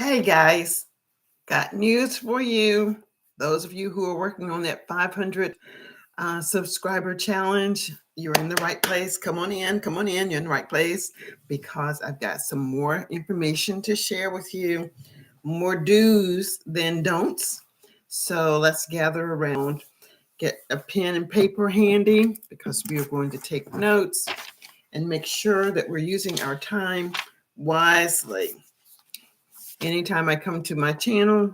Hey guys, got news for you. Those of you who are working on that 500 subscriber challenge, you're in the right place. Come on in, come on in. You're in the right place because I've got some more information to share with you, more do's than don'ts. So let's gather around, get a pen and paper handy because we are going to take notes and make sure that we're using our time wisely. Anytime I come to my channel,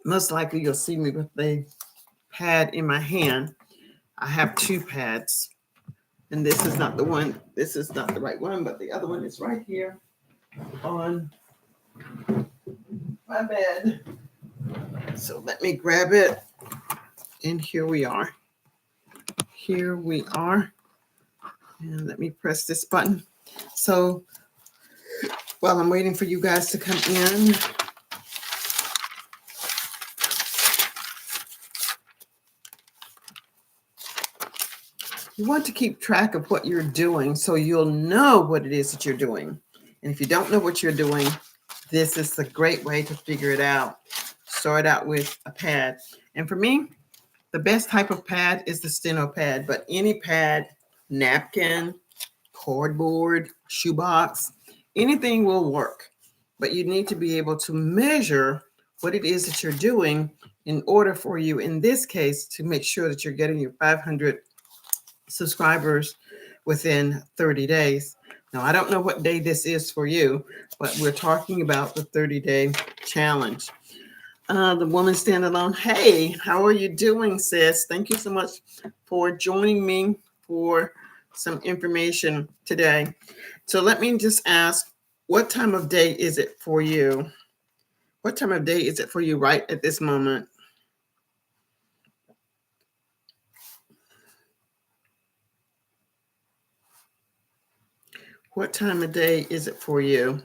most likely you'll see me with a pad in my hand. I have two pads, and this is not the one, this is not the right one, but the other one is right here on my bed. So let me grab it, and here we are. Here we are. And let me press this button. So while I'm waiting for you guys to come in, you want to keep track of what you're doing so you'll know what it is that you're doing. And if you don't know what you're doing, this is a great way to figure it out. Start out with a pad. And for me, the best type of pad is the steno pad, but any pad, napkin, cardboard, shoebox, anything will work. But you need to be able to measure what it is that you're doing in order for you, in this case, to make sure that you're getting your 500 subscribers within 30 days. Now, I don't know what day this is for you, but we're talking about the 30-day challenge. The woman stand alone. Hey, how are you doing, sis? Thank you so much for joining me for some information today. So let me just ask, what time of day is it for you? What time of day is it for you right at this moment? What time of day is it for you?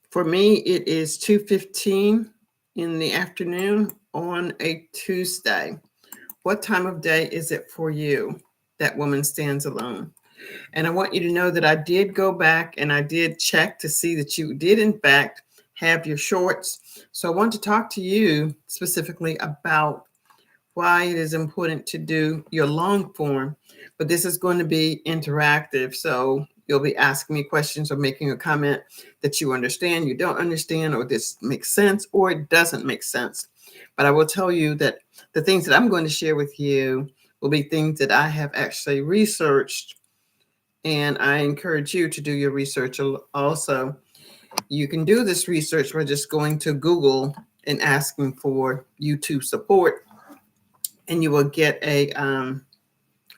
For me, it is 2:15 in the afternoon on a Tuesday. What time of day is it for you? That woman stands alone. And I want you to know that I did go back and I did check to see that you did, in fact, have your shorts. So I want to talk to you specifically about why it is important to do your long form. But this is going to be interactive. So you'll be asking me questions or making a comment that you understand, you don't understand, or this makes sense, or it doesn't make sense. But I will tell you that the things that I'm going to share with you will be things that I have actually researched, and I encourage you to do your research also. You can do this research by just going to Google and asking for YouTube support, and you will get a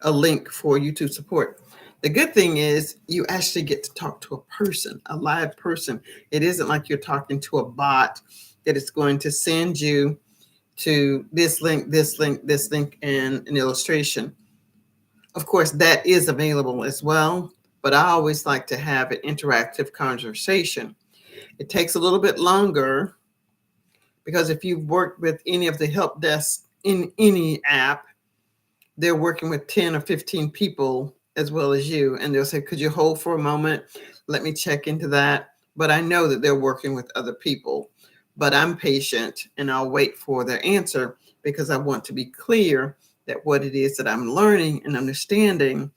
link for YouTube support. The good thing is you actually get to talk to a person, a live person. It isn't like you're talking to a bot that is going to send you to this link, this link, this link, and an illustration. Of course, that is available as well, but I always like to have an interactive conversation. It takes a little bit longer because if you've worked with any of the help desks in any app, they're working with 10 or 15 people as well as you. And they'll say, could you hold for a moment? Let me check into that. But I know that they're working with other people. But I'm patient and I'll wait for their answer because I want to be clear that what it is that I'm learning and understanding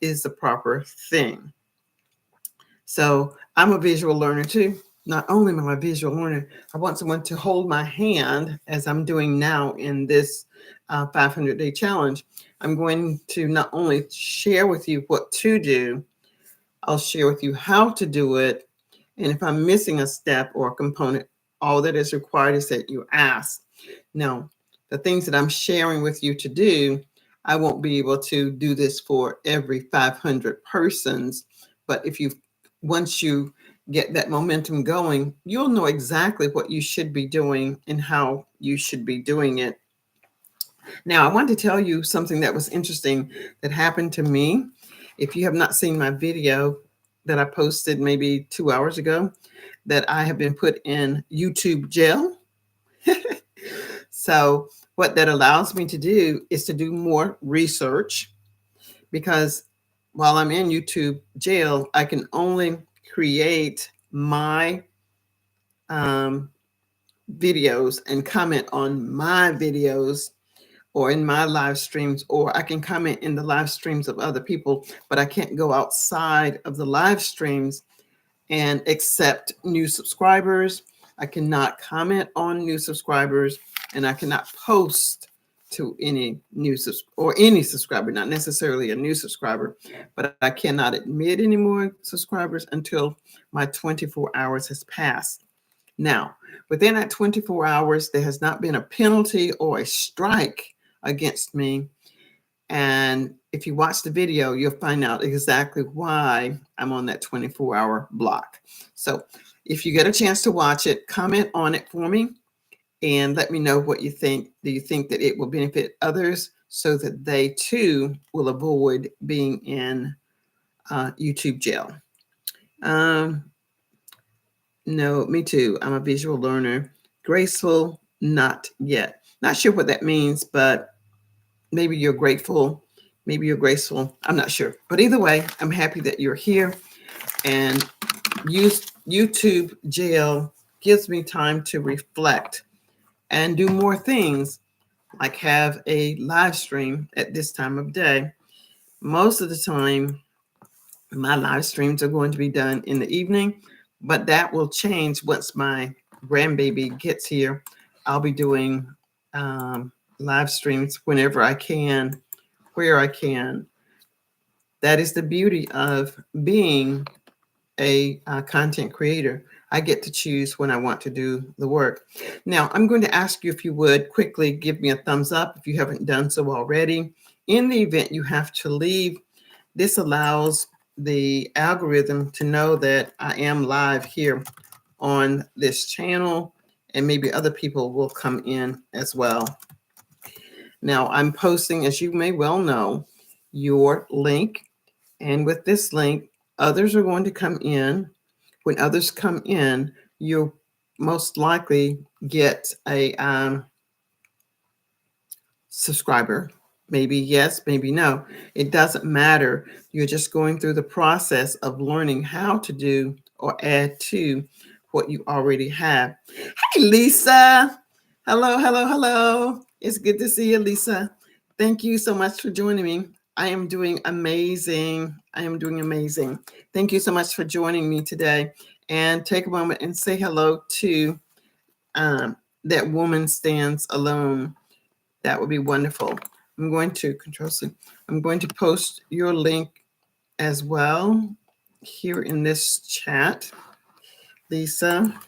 is the proper thing. So I'm a visual learner too. Not only am I a visual learner, I want someone to hold my hand as I'm doing now in this 500-day challenge. I'm going to not only share with you what to do, I'll share with you how to do it. And if I'm missing a step or a component, all that is required is that you ask. Now, the things that I'm sharing with you to do, I won't be able to do this for every 500 persons, but if you once you get that momentum going, you'll know exactly what you should be doing and how you should be doing it. Now, I want to tell you something that was interesting that happened to me. If you have not seen my video that I posted maybe 2 hours ago, that I have been put in YouTube jail. So, what that allows me to do is to do more research because while I'm in YouTube jail, I can only create my videos and comment on my videos or in my live streams, or I can comment in the live streams of other people, but I can't go outside of the live streams and accept new subscribers. I cannot comment on new subscribers, and I cannot post to any new or any subscriber, not necessarily a new subscriber, but I cannot admit any more subscribers until my 24 hours has passed. Now, within that 24 hours, there has not been a penalty or a strike against me. And if you watch the video, you'll find out exactly why I'm on that 24-hour block. So if you get a chance to watch it, comment on it for me and let me know what you think. Do you think that it will benefit others so that they too will avoid being in YouTube jail? No, me too. I'm a visual learner. Graceful, not yet. Not sure what that means, but maybe you're grateful. Maybe you're graceful. I'm not sure. But either way, I'm happy that you're here. And YouTube jail gives me time to reflect and do more things, like have a live stream at this time of day. Most of the time, my live streams are going to be done in the evening, but that will change once my grandbaby gets here. I'll be doing live streams whenever I can, where I can. That is the beauty of being a content creator. I get to choose when I want to do the work. Now, I'm going to ask you if you would quickly give me a thumbs up if you haven't done so already. In the event you have to leave, this allows the algorithm to know that I am live here on this channel, and maybe other people will come in as well. Now, I'm posting, as you may well know, your link. And with this link, others are going to come in. When others come in, you'll most likely get a subscriber. Maybe yes, maybe no. It doesn't matter. You're just going through the process of learning how to do or add to what you already have. Hey, Lisa. Hello, hello, hello. It's good to see you, Lisa. Thank you so much for joining me. I am doing amazing. I am doing amazing. Thank you so much for joining me today. And take a moment and say hello to That Woman Stands Alone. That would be wonderful. I'm going to Control C. I'm going to post your link as well here in this chat, Lisa.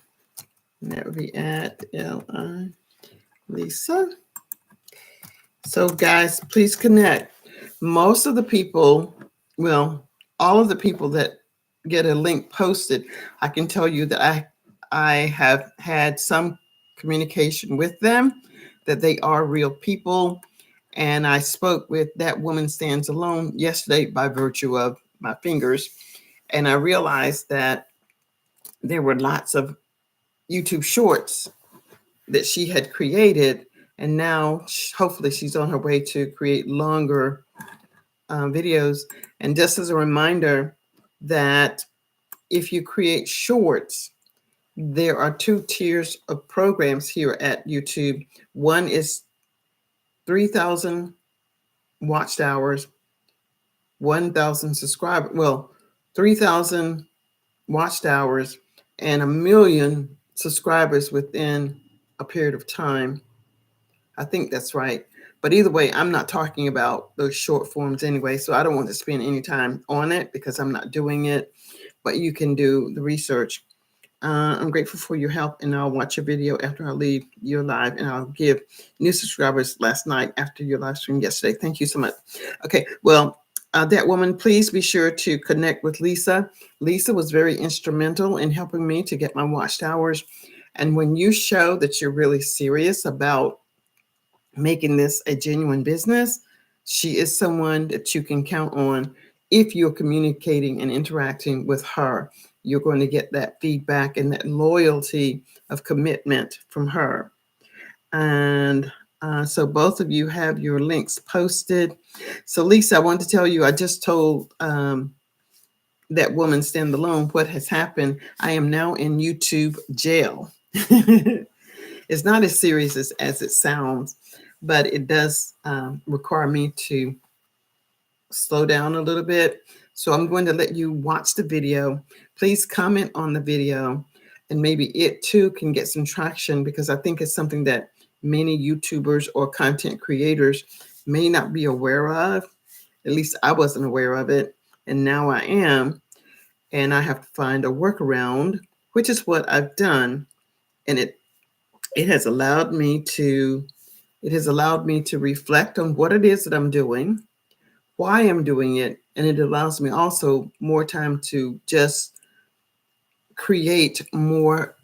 And that would be at LI Lisa. So guys, please connect. Most of the people, well, all of the people that get a link posted, I can tell you that I have had some communication with them, that they are real people. And I spoke with That Woman Stands Alone yesterday by virtue of my fingers. And I realized that there were lots of YouTube shorts that she had created. And now hopefully she's on her way to create longer videos. And just as a reminder that if you create shorts, there are two tiers of programs here at YouTube. One is 3,000 watched hours, 1,000 subscribers, well, 3,000 watched hours and 1 million subscribers within a period of time. I think that's right. But either way, I'm not talking about those short forms anyway, so I don't want to spend any time on it because I'm not doing it, but you can do the research. I'm grateful for your help, and I'll watch your video after I leave your live, and I'll give new subscribers last night after your live stream yesterday. Thank you so much. Okay, well, That Woman, please be sure to connect with Lisa. Lisa was very instrumental in helping me to get my watched hours. And when you show that you're really serious about making this a genuine business, she is someone that you can count on. If you're communicating and interacting with her, you're going to get that feedback and that loyalty of commitment from her. And so both of you have your links posted. So Lisa, I want to tell you, I just told that woman stand alone, what has happened, I am now in YouTube jail. It's not as serious as it sounds, but it does require me to slow down a little bit. So I'm going to let you watch the video. Please comment on the video, and maybe it too can get some traction, because I think it's something that many YouTubers or content creators may not be aware of. At least I wasn't aware of it, and now I am. And I have to find a workaround, which is what I've done. And it has allowed me to reflect on what it is that I'm doing, why I'm doing it, and it allows me also more time to just create more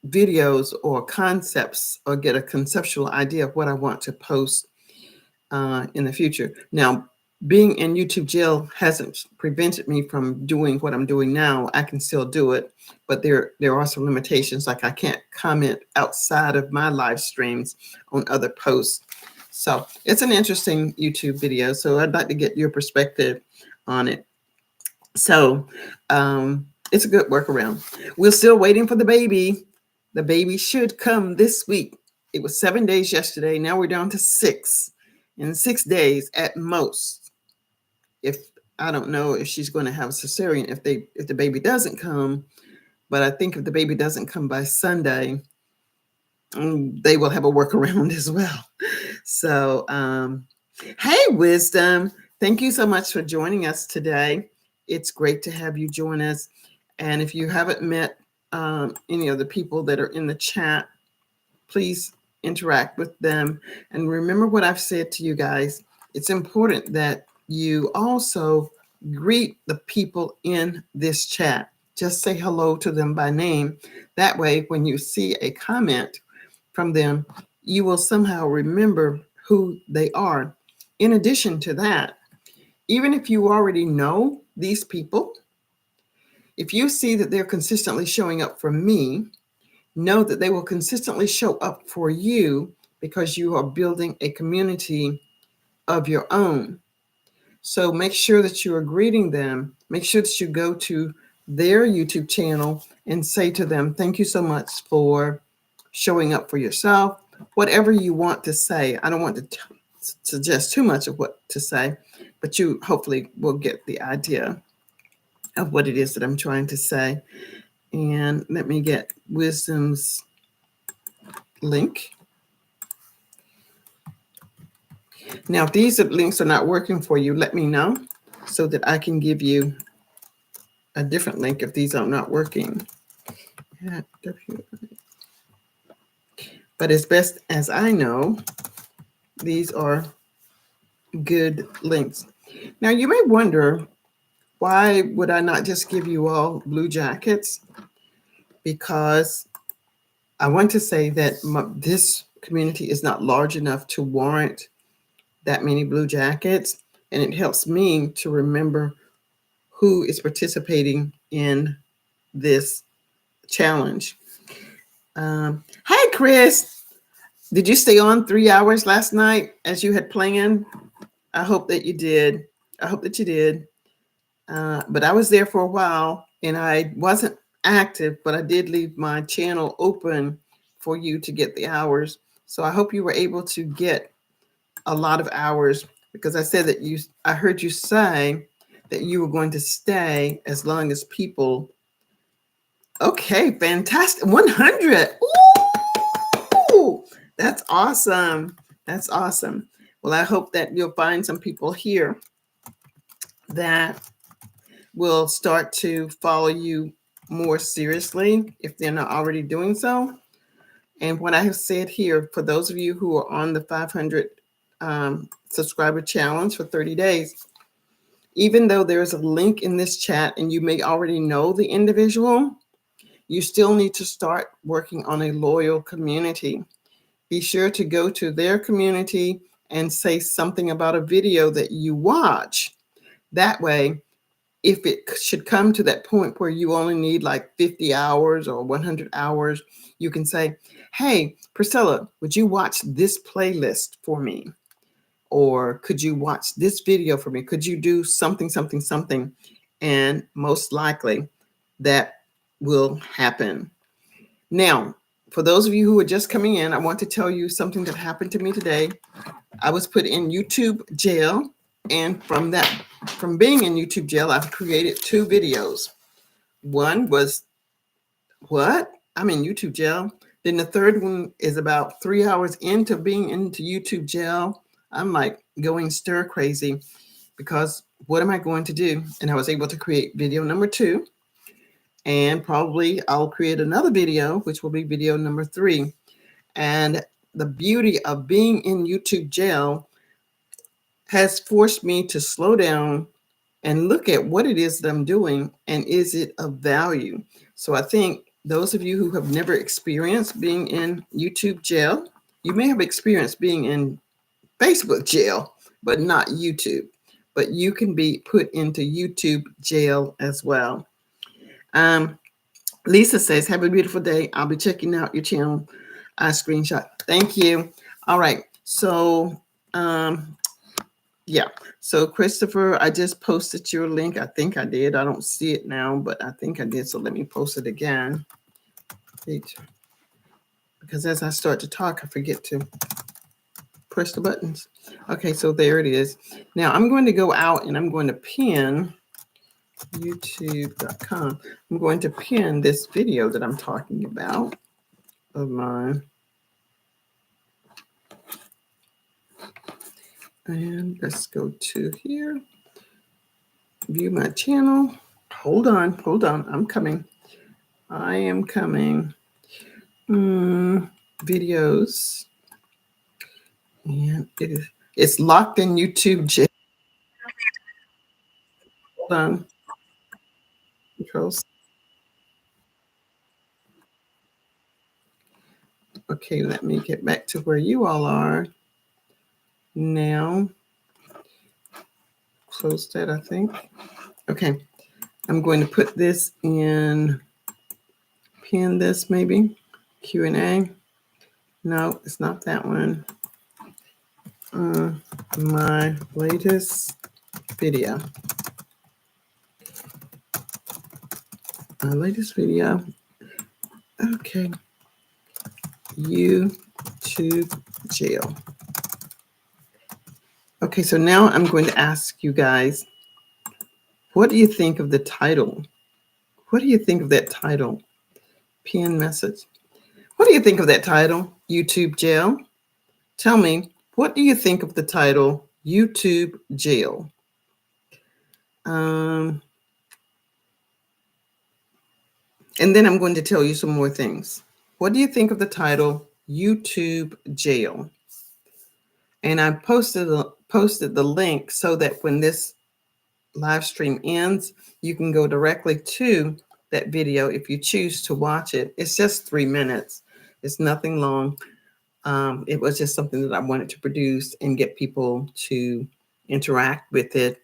videos or concepts, or get a conceptual idea of what I want to post in the future. Now, being in YouTube jail hasn't prevented me from doing what I'm doing now. I can still do it, but there are some limitations, like I can't comment outside of my live streams on other posts. So it's an interesting YouTube video. So I'd like to get your perspective on it. So it's a good workaround. We're still waiting for the baby. The baby should come this week. It was 7 days yesterday. Now we're down to 6. In 6 days at most. If I don't know if she's going to have a cesarean if the baby doesn't come, but I think if the baby doesn't come by Sunday, they will have a workaround as well. So, hey, Wisdom, thank you so much for joining us today. It's great to have you join us. And if you haven't met any of the people that are in the chat, please interact with them. And remember what I've said to you guys. It's important that you also greet the people in this chat. Just say hello to them by name. That way, when you see a comment from them, you will somehow remember who they are. In addition to that, even if you already know these people, if you see that they're consistently showing up for me, know that they will consistently show up for you, because you are building a community of your own. So make sure that you are greeting them. Make sure that you go to their YouTube channel and say to them, thank you so much for showing up for yourself. Whatever you want to say. I don't want to suggest too much of what to say, but you hopefully will get the idea of what it is that I'm trying to say. And let me get Wisdom's link. Now, if these links are not working for you, let me know so that I can give you a different link if these are not working. But as best as I know, these are good links. Now, you may wonder, why would I not just give you all blue jackets? Because I want to say that this community is not large enough to warrant that many blue jackets, and it helps me to remember who is participating in this challenge. Hey, Chris, did you stay on 3 hours last night as you had planned? I hope that you did. But I was there for a while, and I wasn't active, but I did leave my channel open for you to get the hours. So I hope you were able to get a lot of hours, because I said that I heard you say that you were going to stay as long as people. Okay, fantastic. 100. Ooh, that's awesome. That's awesome. Well, I hope that you'll find some people here that will start to follow you more seriously if they're not already doing so. And what I have said here, for those of you who are on the 500 subscriber challenge for 30 days, even though there's a link in this chat and you may already know the individual, you still need to start working on a loyal community. Be sure to go to their community and say something about a video that you watch. That way, if it should come to that point where you only need like 50 hours or 100 hours, you can say, hey, Priscilla, would you watch this playlist for me? Or could you watch this video for me? Could you do something, something, something? and most likely that will happen. Now, for those of you who are just coming in, I want to tell you something that happened to me today. I was put in YouTube jail, and from being in YouTube jail, I've created 2 videos. One was, what? I'm in YouTube jail. Then the third one is about 3 hours into being into YouTube jail. I'm like going stir crazy because what am I going to do? And I was able to create video number 2. And probably I'll create another video, which will be video number 3. And the beauty of being in YouTube jail has forced me to slow down and look at what it is that I'm doing and is it of value. So I think those of you who have never experienced being in YouTube jail, you may have experienced being in Facebook jail, but not YouTube. But you can be put into YouTube jail as well. Lisa says, have a beautiful day. I'll be checking out your channel. I screenshot. Thank you. All right. So, yeah. So, Christopher, I just posted your link. I think I did. I don't see it now, but I think I did. So let me post it again. Because as I start to talk, I forget to press the buttons. Okay, so there it is. Now I'm going to go out and I'm going to pin youtube.com. I'm going to pin this video that I'm talking about of mine. And let's go to here. View my channel. Hold on. I'm coming. I am coming. Videos. And it's locked in YouTube jail. Hold on. Controls. Okay, let me get back to where you all are. Now, close that, I think. Okay, I'm going to put this in, pin this maybe, Q&A. No, it's not that one. My latest video. My latest video. Okay. YouTube jail. Okay, so now I'm going to ask you guys, what do you think of the title? What do you think of that title? Pin message. What do you think of that title? YouTube jail. Tell me, what do you think of the title YouTube jail? And then I'm going to tell you some more things. What do you think of the title YouTube jail? And I posted the link so that when this live stream ends, you can go directly to that video if you choose to watch it. It's just 3 minutes. It's nothing long. It was just something that I wanted to produce and get people to interact with it.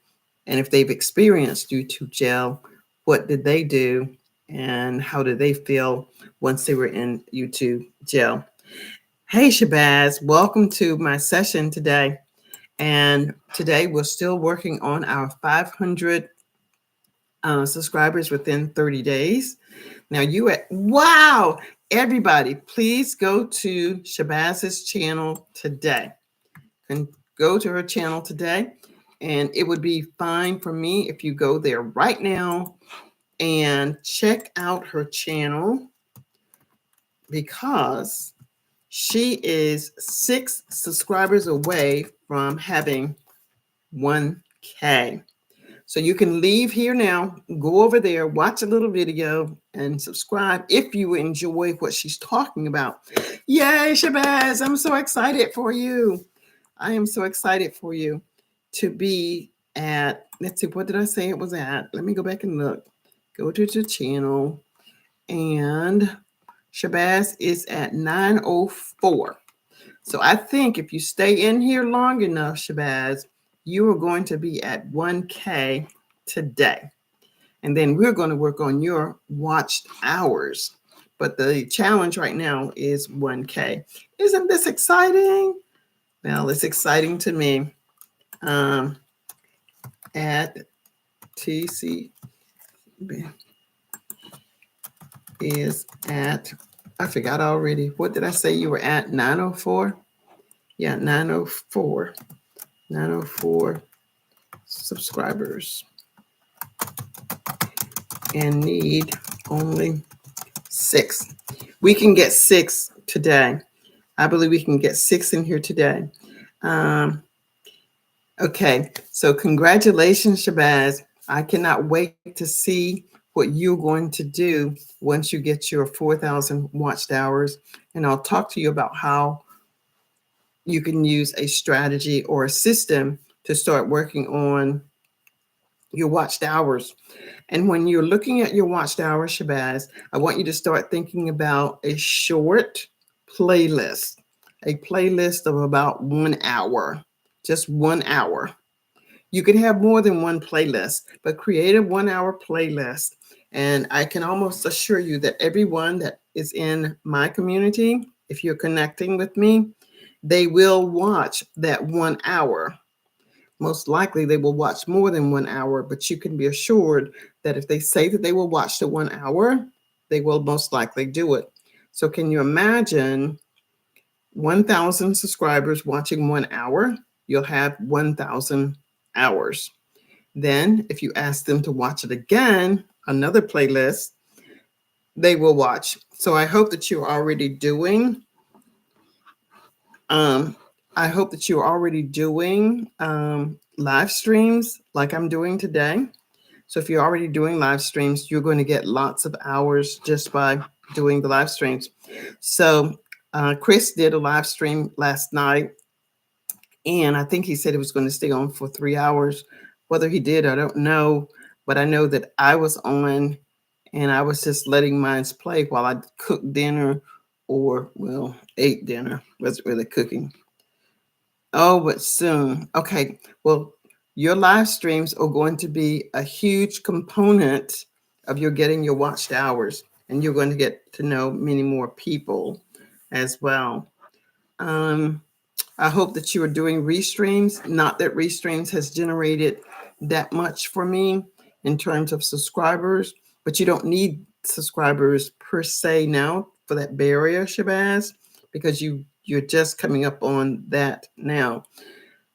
And if they've experienced YouTube jail, what did they do? And how did they feel once they were in YouTube jail? Hey, Shabazz, welcome to my session today. And today we're still working on our 500 subscribers within 30 days. Now wow, everybody, please go to Shabazz's channel today. And go to her channel today. And it would be fine for me if you go there right now and check out her channel, because she is 6 subscribers away from having 1K. So you can leave here now, go over there, watch a little video, and subscribe if you enjoy what she's talking about. Yay, Shabazz, I'm so excited for you. I am so excited for you to be at, let's see, what did I say it was at? Let me go back and look. Go to the channel, and Shabazz is at 904. So I think if you stay in here long enough, Shabazz, you are going to be at 1K today. And then we're going to work on your watched hours. But the challenge right now is 1K. Isn't this exciting? Well, it's exciting to me. At TC is at, I forgot already. What did I say you were at? 904? Yeah, 904. 904 subscribers and need only 6. We can get 6 today. I believe we can get 6 in here today. Okay, so congratulations, Shabazz. I cannot wait to see what you're going to do once you get your 4,000 watched hours. And I'll talk to you about how you can use a strategy or a system to start working on your watched hours. And when you're looking at your watched hours, Shabazz, I want you to start thinking about a short playlist, a playlist of about 1 hour, just 1 hour. You can have more than one playlist, but create a 1 hour playlist. And I can almost assure you that everyone that is in my community, if you're connecting with me, they will watch that 1 hour. Most likely they will watch more than 1 hour, but you can be assured that if they say that they will watch the 1 hour, they will most likely do it. So can you imagine 1,000 subscribers watching 1 hour? You'll have 1,000 hours. Then if you ask them to watch it again, another playlist, they will watch. So I hope that you're already doing I hope that you're already doing live streams like I'm doing today. So if you're already doing live streams, you're going to get lots of hours just by doing the live streams. So Chris did a live stream last night, and I think he said he was going to stay on for 3 hours. Whether he did, I don't know. But I know that I was on and I was just letting mine play while I cooked dinner or, well, ate dinner. Wasn't really cooking. Oh, but soon. Okay. Well, your live streams are going to be a huge component of your getting your watched hours, and you're going to get to know many more people as well. I hope that you are doing restreams. Not that restreams has generated that much for me in terms of subscribers, but you don't need subscribers per se now for that barrier, Shabazz, because you're just coming up on that now.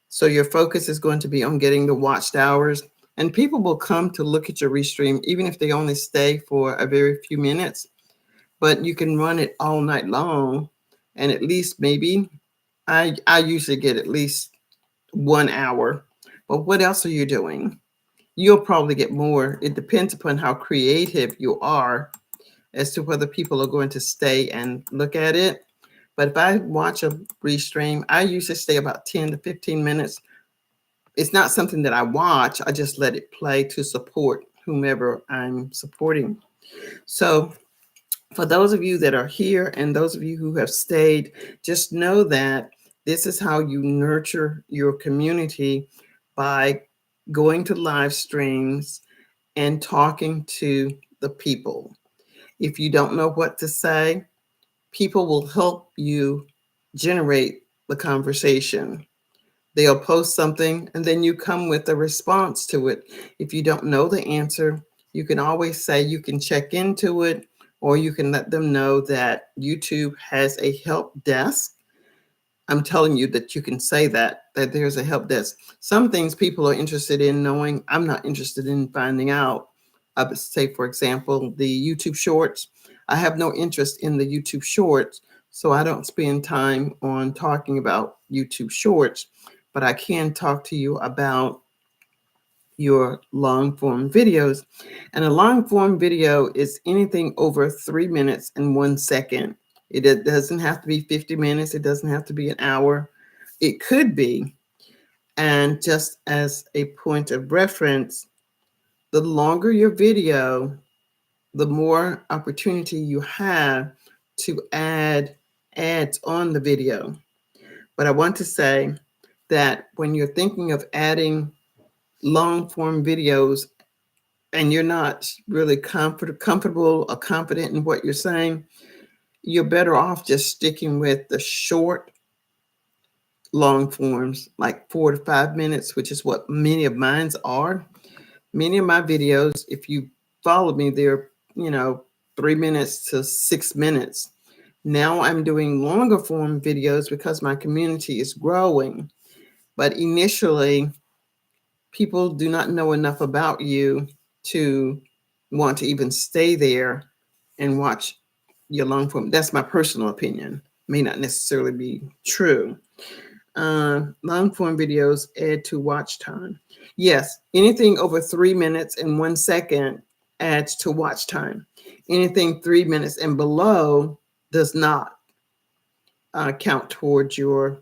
So your focus is going to be on getting the watched hours, and people will come to look at your restream even if they only stay for a very few minutes. But you can run it all night long, and at least maybe I usually get at least 1 hour. But what else are you doing? You'll probably get more. It depends upon how creative you are as to whether people are going to stay and look at it. But if I watch a restream, I usually stay about 10 to 15 minutes. It's not something that I watch. I just let it play to support whomever I'm supporting. So for those of you that are here and those of you who have stayed, just know that this is how you nurture your community, by going to live streams and talking to the people. If you don't know what to say, people will help you generate the conversation. They'll post something and then you come with a response to it. If you don't know the answer, you can always say you can check into it, or you can let them know that YouTube has a help desk. I'm telling you that you can say that there's a help desk. Some things people are interested in knowing, I'm not interested in finding out. I would say, for example, the YouTube shorts. I have no interest in the YouTube shorts, so I don't spend time on talking about YouTube shorts, but I can talk to you about your long form videos. And a long form video is anything over 3 minutes and 1 second. It doesn't have to be 50 minutes. It doesn't have to be an hour. It could be. And just as a point of reference, the longer your video, the more opportunity you have to add ads on the video. But I want to say that when you're thinking of adding long form videos and you're not really comfortable or confident in what you're saying, you're better off just sticking with the short long forms, like 4 to 5 minutes, which is what many of mine's are. Many of my videos, if you followed me, they're, 3 minutes to 6 minutes. Now I'm doing longer form videos because my community is growing. But initially, people do not know enough about you to want to even stay there and watch your long form. That's my personal opinion. May not necessarily be true. Long form videos add to watch time. Yes, anything over 3 minutes and 1 second adds to watch time. Anything 3 minutes and below does not count towards your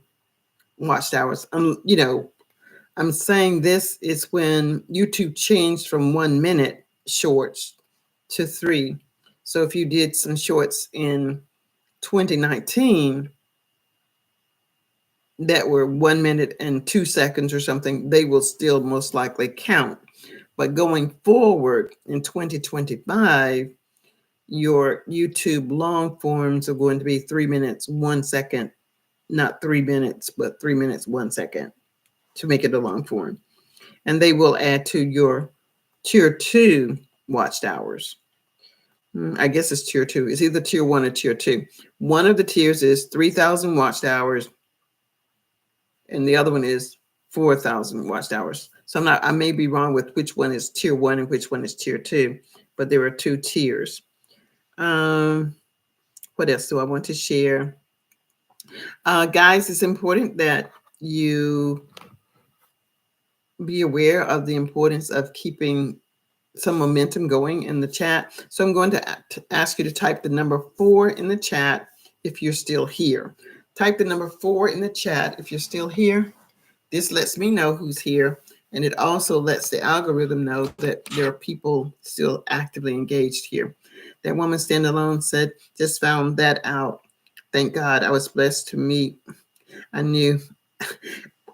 watched hours. I'm saying this is when YouTube changed from 1 minute shorts to 3. So if you did some shorts in 2019 that were 1 minute and 2 seconds or something, they will still most likely count. But going forward in 2025, your YouTube long forms are going to be 3 minutes, 1 second, not 3 minutes, but 3 minutes, 1 second to make it a long form. And they will add to your tier 2 watched hours. I guess it's tier 2. It's either tier 1 or tier 2. One of the tiers is 3,000 watched hours, and the other one is 4,000 watched hours. So I may be wrong with which one is tier 1 and which one is tier 2, but there are 2 tiers. What else do I want to share? Guys, it's important that you be aware of the importance of keeping some momentum going in the chat. So I'm going to ask you to type the number 4 in the chat if you're still here. Type the number 4 in the chat if you're still here. This lets me know who's here, and it also lets the algorithm know that there are people still actively engaged here. That woman standalone said, just found that out. Thank God I was blessed to meet a new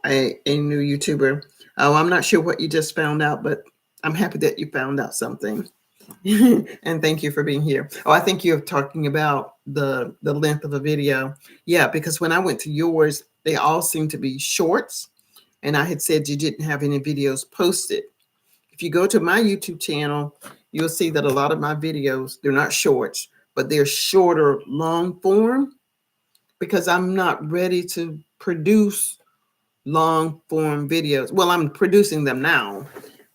YouTuber. Oh, I'm not sure what you just found out, but I'm happy that you found out something. And thank you for being here. Oh, I think you're talking about the length of a video. Yeah, because when I went to yours, they all seem to be shorts. And I had said you didn't have any videos posted. If you go to my YouTube channel, you'll see that a lot of my videos, they're not shorts, but they're shorter long form because I'm not ready to produce long form videos. Well, I'm producing them now,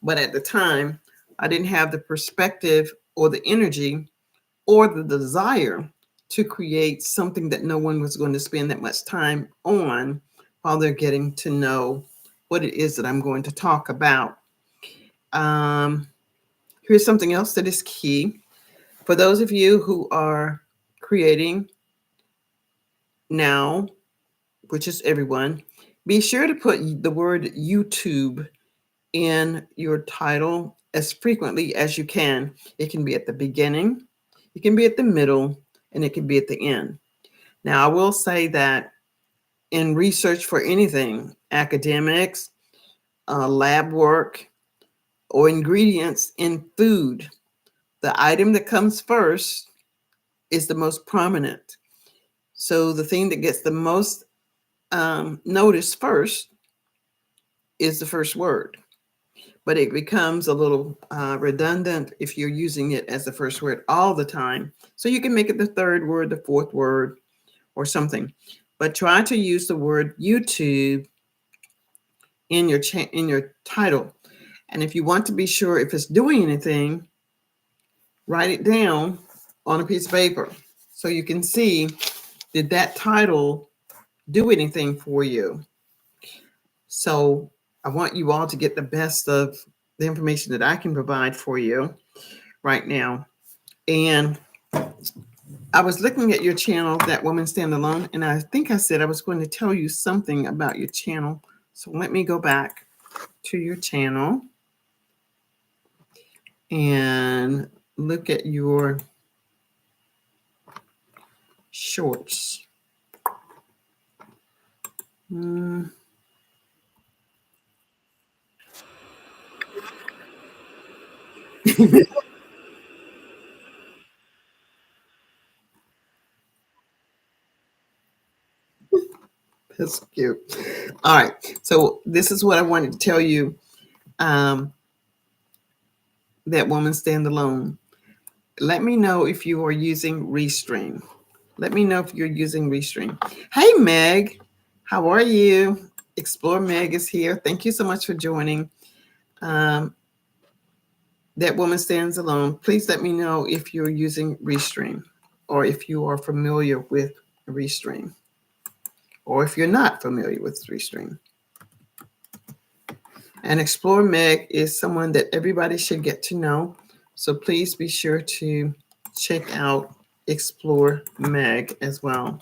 but at the time, I didn't have the perspective or the energy or the desire to create something that no one was going to spend that much time on while they're getting to know what it is that I'm going to talk about. Here's something else that is key. For those of you who are creating now, which is everyone, be sure to put the word YouTube in your title as frequently as you can. It can be at the beginning, it can be at the middle, and it can be at the end. Now, I will say that in research for anything, academics, lab work, or ingredients in food, the item that comes first is the most prominent. So the thing that gets the most notice first is the first word, but it becomes a little redundant if you're using it as the first word all the time. So you can make it the third word, the fourth word, or something. But try to use the word YouTube in your title. And if you want to be sure if it's doing anything, write it down on a piece of paper so you can see, did that title do anything for you? So I want you all to get the best of the information that I can provide for you right now. And I was looking at your channel, That Woman Stand Alone, and I think I said I was going to tell you something about your channel. So let me go back to your channel and look at your shorts. That's cute. All right. So this is what I wanted to tell you. That Woman Stand Alone. Let me know if you are using Restream. Let me know if you're using Restream. Hey, Meg. How are you? Explore Meg is here. Thank you so much for joining. That Woman Stands Alone. Please let me know if you're using Restream or if you are familiar with Restream or if you're not familiar with Restream. And Explore Meg is someone that everybody should get to know. So please be sure to check out Explore Meg as well.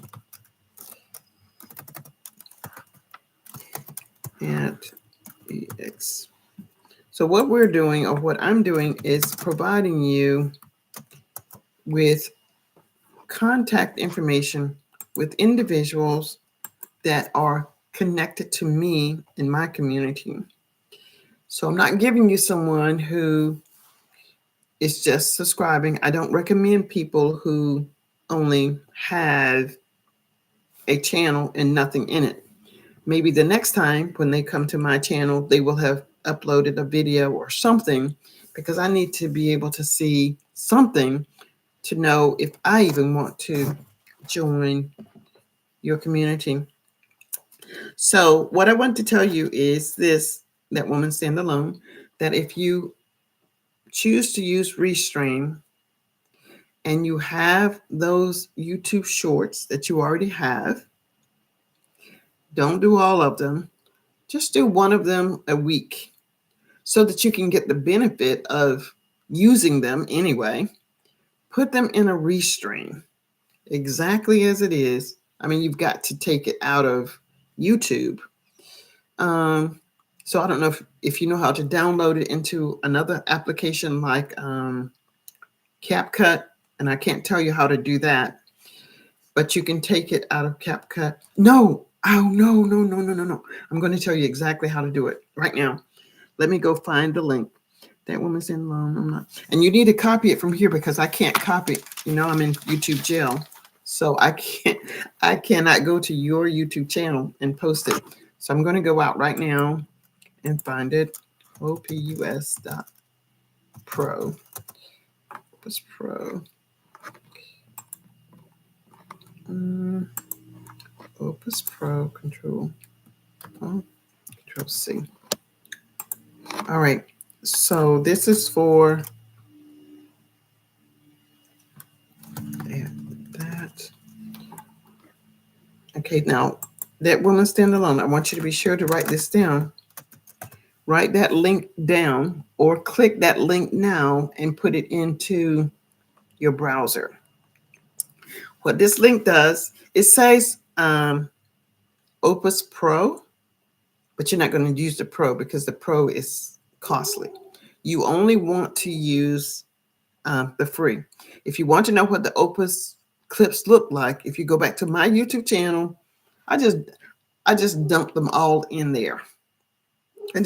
At EX. So what we're doing, or what I'm doing, is providing you with contact information with individuals that are connected to me in my community. So I'm not giving you someone who is just subscribing. I don't recommend people who only have a channel and nothing in it. Maybe the next time when they come to my channel, they will have uploaded a video or something, because I need to be able to see something to know if I even want to join your community. So what I want to tell you is this, That Woman Stand Alone, that if you choose to use Restream and you have those YouTube shorts that you already have, don't do all of them. Just do one of them a week so that you can get the benefit of using them anyway. Put them in a Restream exactly as it is. I mean, you've got to take it out of YouTube. So I don't know if you know how to download it into another application like CapCut, and I can't tell you how to do that, but you can take it out of CapCut. No. No. I'm going to tell you exactly how to do it right now. Let me go find the link. That Woman's in alone. I'm not. And you need to copy it from here because I can't copy. I'm in YouTube jail. So I cannot go to your YouTube channel and post it. So I'm going to go out right now and find it. opus.pro. Opus Pro. Opus Pro, Control C. All right. So this is for that. Okay, now That Woman Stand Alone. I want you to be sure to write this down. Write that link down or click that link now and put it into your browser. What this link does, it says Opus Pro, but you're not going to use the Pro because the Pro is costly. You only want to use the free. If you want to know what the Opus clips look like, if you go back to my YouTube channel, I just dumped them all in there. And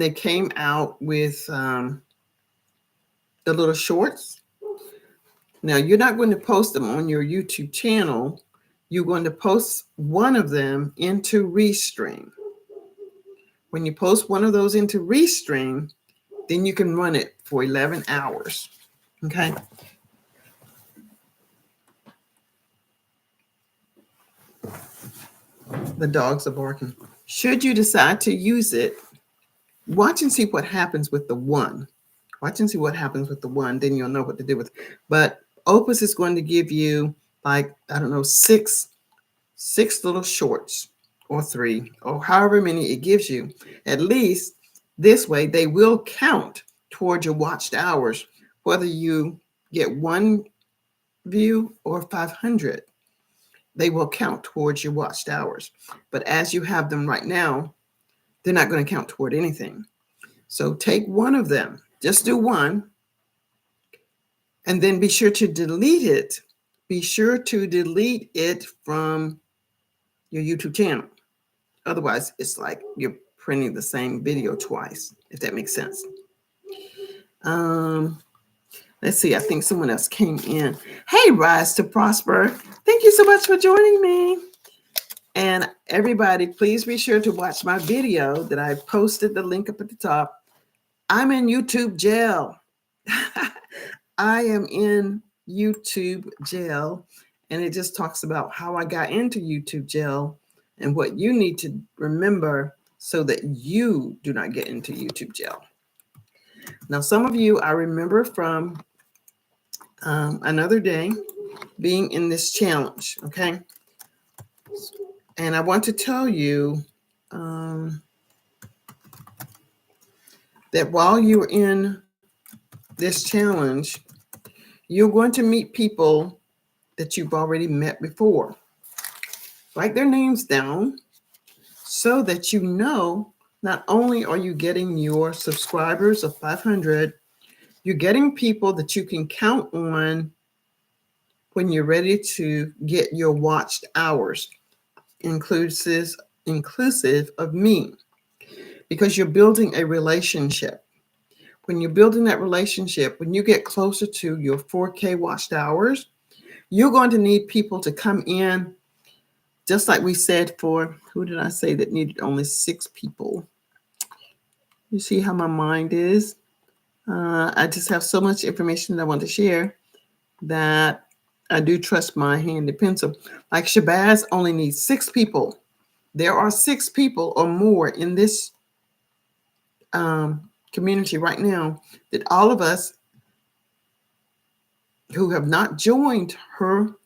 they came out with the little shorts. Now, you're not going to post them on your YouTube channel. You're going to post one of them into Restream. When you post one of those into Restream, then you can run it for 11 hours. Okay? The dogs are barking. Should you decide to use it, watch and see what happens with the one. Then you'll know what to do with it. But Opus is going to give you six little shorts or 3 or however many it gives you. At least this way they will count towards your watched hours, whether you get 1 view or 500. They will count towards your watched hours. But as you have them right now, they're not going to count toward anything. So take one of them, just do one, and then be sure to delete it. Be sure to delete it from your YouTube channel. Otherwise, it's like you're printing the same video twice, if that makes sense. Let's see. I think someone else came in. Hey, Rise to Prosper. Thank you so much for joining me. And everybody, please be sure to watch my video that I posted the link up at the top I'm in YouTube jail. I am in YouTube jail. And it just talks about how I got into YouTube jail and what you need to remember so that you do not get into YouTube jail. Now, some of you I remember from another day being in this challenge, okay? And I want to tell you that while you're in this challenge, you're going to meet people that you've already met before. Write their names down so that you know not only are you getting your subscribers of 500, you're getting people that you can count on when you're ready to get your watched hours, inclusive of me, because you're building a relationship. When you're building that relationship, when you get closer to your 4K watched hours, you're going to need people to come in, just like we said for, who did I say that needed only 6 people? You see how my mind is? I just have so much information that I want to share that I do trust my handy pencil. Like Shabazz only needs 6 people. There are 6 people or more in this community right now that all of us who have not joined her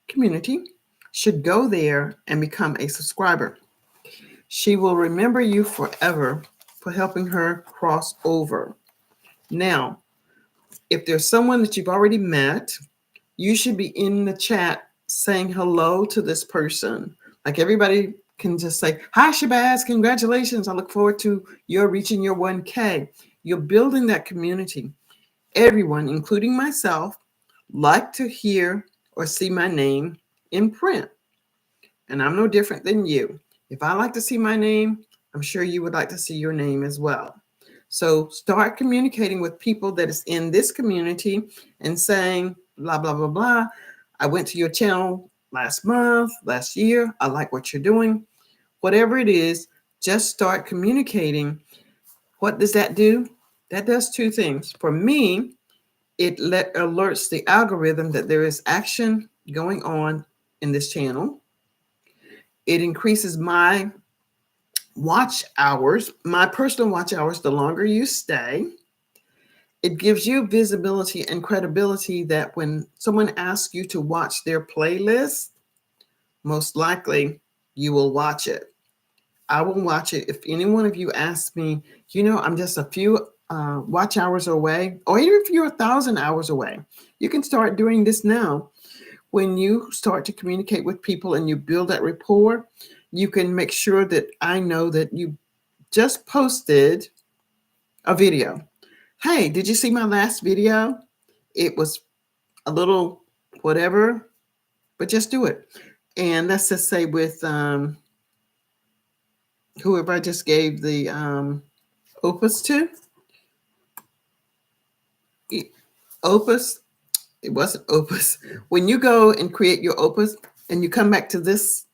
community should go there and become a subscriber. She will remember you forever for helping her cross over. Now, if there's someone that you've already met, you should be in the chat saying hello to this person. Like everybody can just say, hi, Shabazz, congratulations. I look forward to your reaching your 1K. You're building that community. Everyone, including myself, like to hear or see my name in print. And I'm no different than you. If I like to see my name, I'm sure you would like to see your name as well. So start communicating with people that is in this community and saying, blah, blah, blah, blah. I went to your channel last month, last year. I like what you're doing. Whatever it is, just start communicating. What does that do? That does 2 things. For me, it alerts the algorithm that there is action going on in this channel. It increases my watch hours, my personal watch hours, the longer you stay. It gives you visibility and credibility that when someone asks you to watch their playlist, most likely you will watch it. I will watch it. If any one of you asks me, I'm just a few watch hours away, or even if you're 1,000 hours away, you can start doing this now. When you start to communicate with people and you build that rapport, you can make sure that I know that you just posted a video. Hey, did you see my last video? It was a little whatever, but just do it. And let's just say with whoever I just gave the opus to, opus, it wasn't opus. When you go and create your opus and you come back to this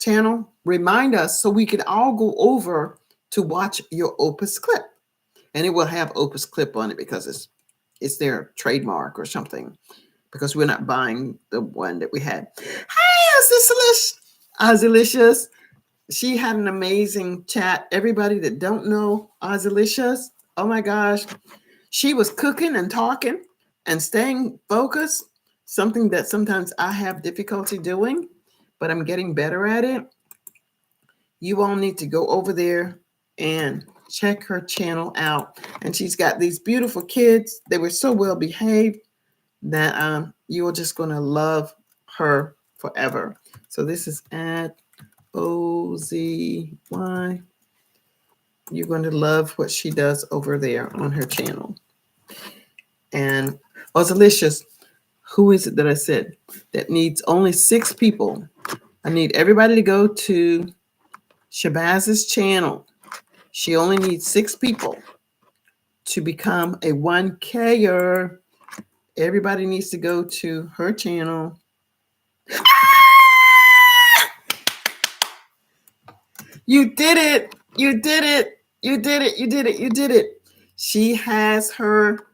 channel, remind us so we can all go over to watch your opus clip. And it will have opus clip on it because it's their trademark or something, because we're not buying the one that we had. Hey, Ozilicious. She had an amazing chat. Everybody that don't know Ozilicious, oh my gosh, she was cooking and talking and staying focused, something that sometimes I have difficulty doing, but I'm getting better at it. You all need to go over there and check her channel out. And she's got these beautiful kids. They were so well behaved that you're just going to love her forever. So this is at OZY. You're going to love what she does over there on her channel. And Ozilicious, who is it that I said that needs only 6 people? I need everybody to go to Shabazz's channel. She only needs 6 people to become a 1K-er. Everybody needs to go to her channel. You did it. You did it. You did it. You did it. You did it. She has her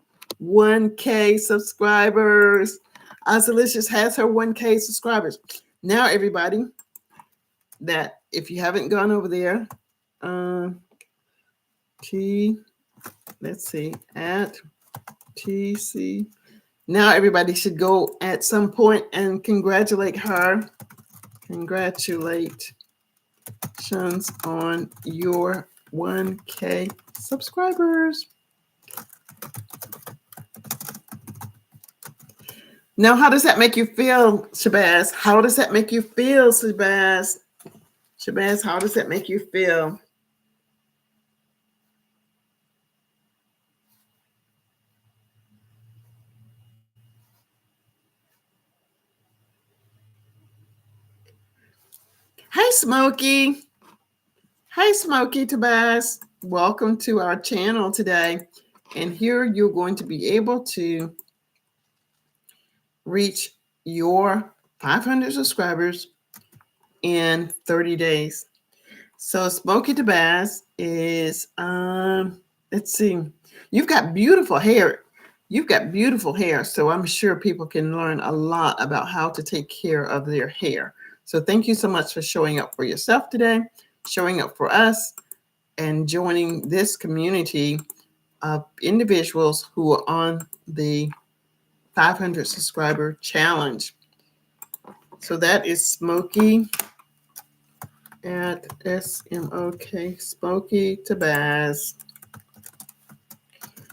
1K subscribers. Ozalicious has her 1K subscribers. Now, everybody, that if you haven't gone over there, let's see, at TC. Now everybody should go at some point and congratulate her. Congratulations on your 1K subscribers. Now, how does that make you feel, Shabazz? How does that make you feel, Shabazz? Shabazz, how does that make you feel? Hey, Smokey. Hey, Smokey Tabaz. Welcome to our channel today. And here you're going to be able to reach your 500 subscribers in 30 days. So Smokey Tabaz is, let's see, you've got beautiful hair. You've got beautiful hair. So I'm sure people can learn a lot about how to take care of their hair. So thank you so much for showing up for yourself today, showing up for us, and joining this community of individuals who are on the 500 subscriber challenge. So that is Smokey at SMOK, Smokey Tabaz.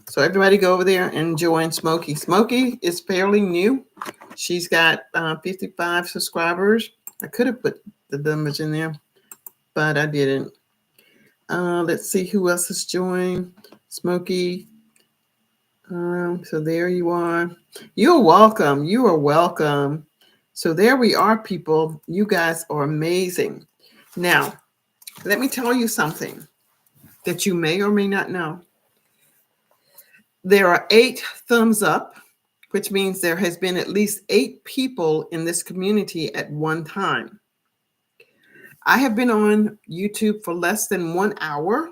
So everybody go over there and join Smokey. Smokey is fairly new. She's got 55 subscribers. I could have put the numbers in there, but I didn't. Let's see who else has joined. Smokey. So there you are. You're welcome. You are welcome. So there we are, people. You guys are amazing. Now, let me tell you something that you may or may not know. There are 8 thumbs up, which means there has been at least 8 people in this community at one time. I have been on YouTube for less than 1 hour,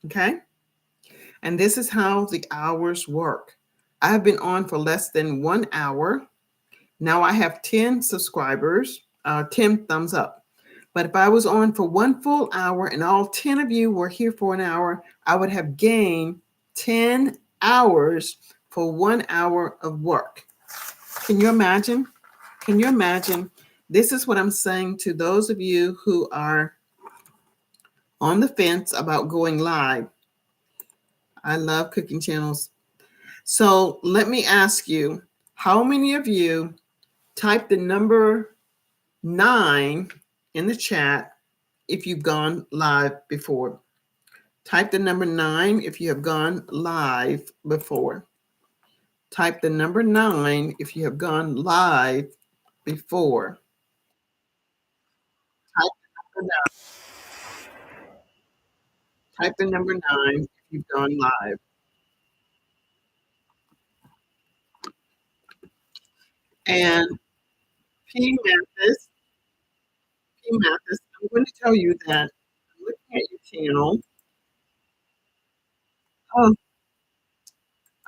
okay? And this is how the hours work. I have been on for less than 1 hour. Now I have 10 subscribers, 10 thumbs up. But if I was on for 1 full hour and all 10 of you were here for an hour, I would have gained 10 hours for 1 hour of work. Can you imagine? Can you imagine? This is what I'm saying to those of you who are on the fence about going live. I love cooking channels. So let me ask you, how many of you type the number 9 in the chat if you've gone live before? Type the number 9 if you have gone live before. Type the number 9 if you have gone live before. Type the number 9. Type the number 9 if you've gone live. And P. Mathis, I'm going to tell you that I'm looking at your channel. Oh,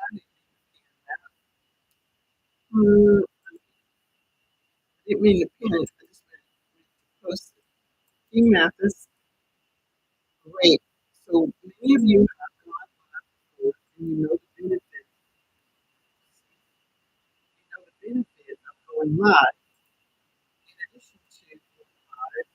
I didn't mean to pin it. I just meant to post it. P. Mathis, great. So many of you have gone live before and you know the benefit. You know the benefit of going live. In addition to going live,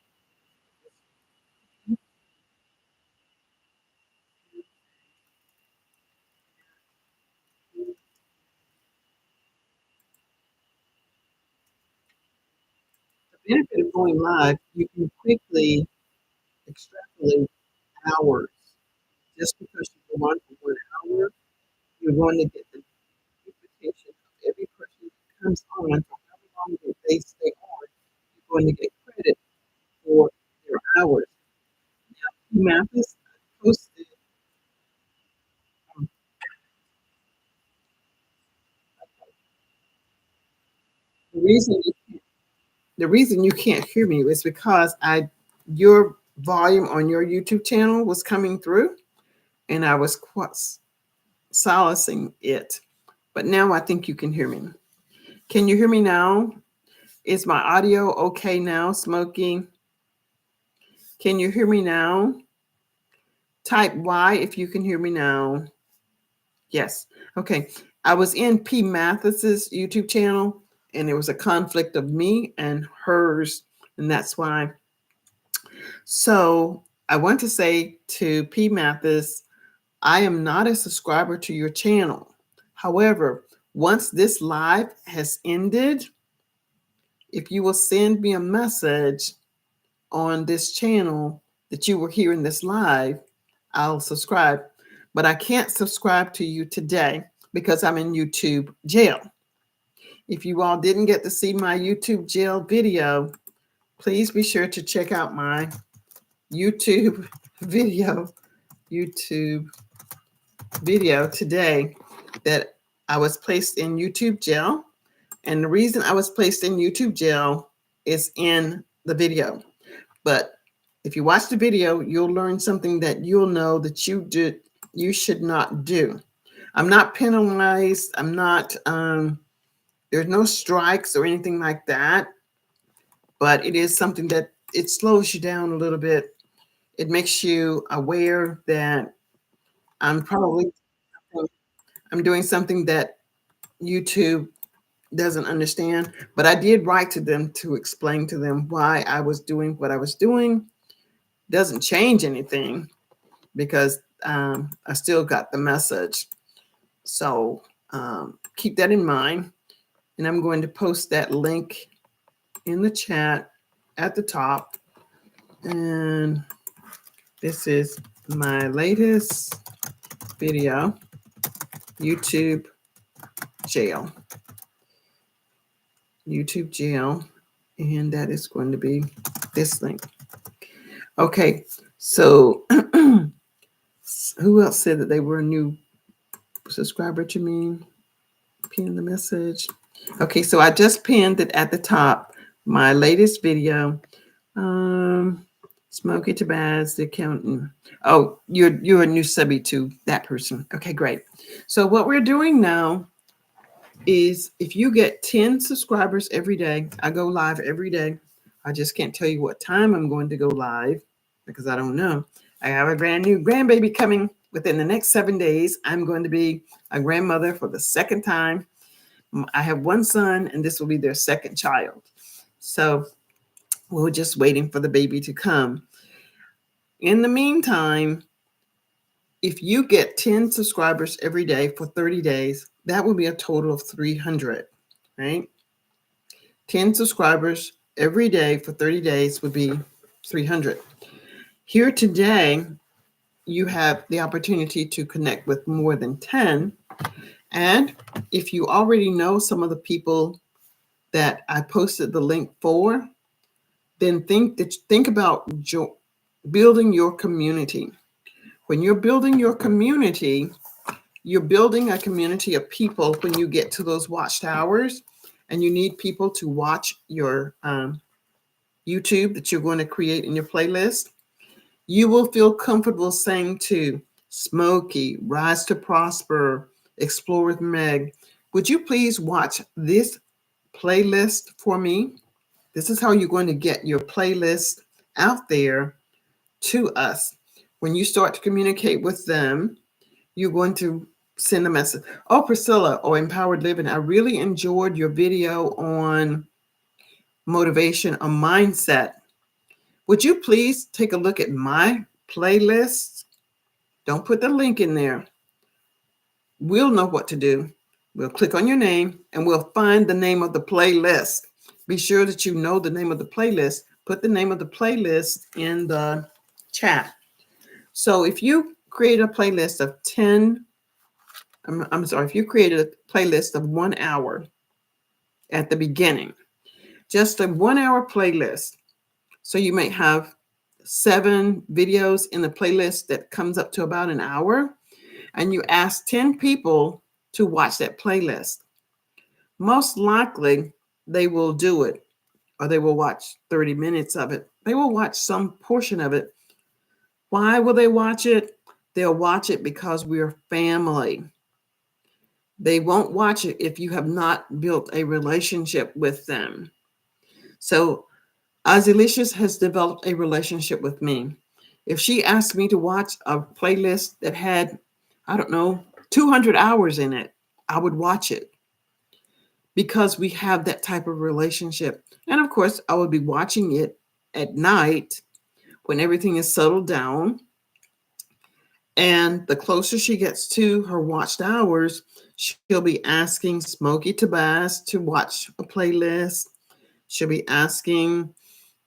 the benefit of going live, you can quickly extrapolate hours. Just because you go on for 1 hour, you're going to get the invitation of every person that comes on for however long that they stay on. You're going to get credit for their hours. Now, Mathis posted um, the reason you can't hear me is because your volume on your YouTube channel was coming through, and I was solacing it. But now I think you can hear me. Can you hear me now? Is my audio okay now, Smokey? Can you hear me now? Type Y if you can hear me now. Yes. Okay. I was in P. Mathis's YouTube channel, and there was a conflict of me and hers, and that's why. So I want to say to P. Mathis, I am not a subscriber to your channel. However, once this live has ended, if you will send me a message on this channel that you were here in this live, I'll subscribe. But I can't subscribe to you today because I'm in YouTube jail. If you all didn't get to see my YouTube jail video, please be sure to check out my YouTube video today that I was placed in YouTube jail. And the reason I was placed in YouTube jail is in the video. But if you watch the video, you'll learn something that you'll know that you should not do. I'm not penalized. I'm not, there's no strikes or anything like that. But it is something that it slows you down a little bit. It makes you aware that I'm doing something that YouTube doesn't understand. But I did write to them to explain to them why I was doing what I was doing. Doesn't change anything because I still got the message. So keep that in mind. And I'm going to post that link in the chat at the top. And this is my latest video, YouTube jail. YouTube jail. And that is going to be this link. Okay, so who else said that they were a new subscriber to me? Pin the message. Okay, so I just pinned it at the top, my latest video. Smokey Tabaz, the accountant. Oh, you're a new subby to that person. Okay, great. So what we're doing now is if you get 10 subscribers every day, I go live every day. I just can't tell you what time I'm going to go live because I don't know. I have a brand new grandbaby coming within the next 7 days. I'm going to be a grandmother for the second time. I have one son, and this will be their second child. So we're just waiting for the baby to come. In the meantime, if you get 10 subscribers every day for 30 days, that will be a total of 300, right? 10 subscribers every day for 30 days would be 300. Here today, you have the opportunity to connect with more than 10. And if you already know some of the people that I posted the link for, then think about building your community. When you're building your community, you're building a community of people when you get to those watchtowers, and you need people to watch your YouTube that you're going to create in your playlist. You will feel comfortable saying to Smokey, Rise to Prosper, Explore with Meg, would you please watch this playlist for me? This is how you're going to get your playlist out there to us. When you start to communicate with them, you're going to send a message. Oh, Priscilla, or Empowered Living, I really enjoyed your video on motivation or mindset. Would you please take a look at my playlist? Don't put the link in there. We'll know what to do. We'll click on your name and we'll find the name of the playlist. Be sure that you know the name of the playlist. Put the name of the playlist in the chat. So if you create a playlist of 10, if you created a playlist of 1 hour at the beginning, just a 1 hour playlist. So you may have 7 videos in the playlist that comes up to about an hour, and you ask 10 people to watch that playlist. Most likely they will do it, or they will watch 30 minutes of it. They will watch some portion of it. Why will they watch it? They'll watch it because we're family. They won't watch it if you have not built a relationship with them. So Ozilicious has developed a relationship with me. If she asked me to watch a playlist that had, I don't know, 200 hours in it, I would watch it because we have that type of relationship. And of course, I would be watching it at night when everything is settled down. And the closer she gets to her watched hours, she'll be asking Smokey Tobias to watch a playlist. She'll be asking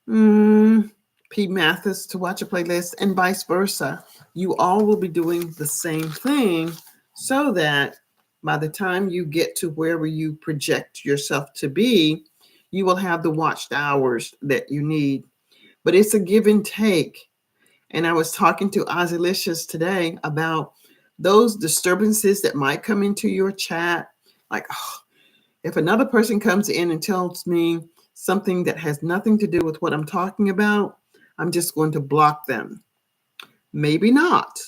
P. Mathis to watch a playlist, and vice versa. You all will be doing the same thing so that by the time you get to wherever you project yourself to be, you will have the watched hours that you need. But it's a give and take. And I was talking to Ozilicious today about those disturbances that might come into your chat. Like, oh, if another person comes in and tells me something that has nothing to do with what I'm talking about, I'm just going to block them. Maybe not,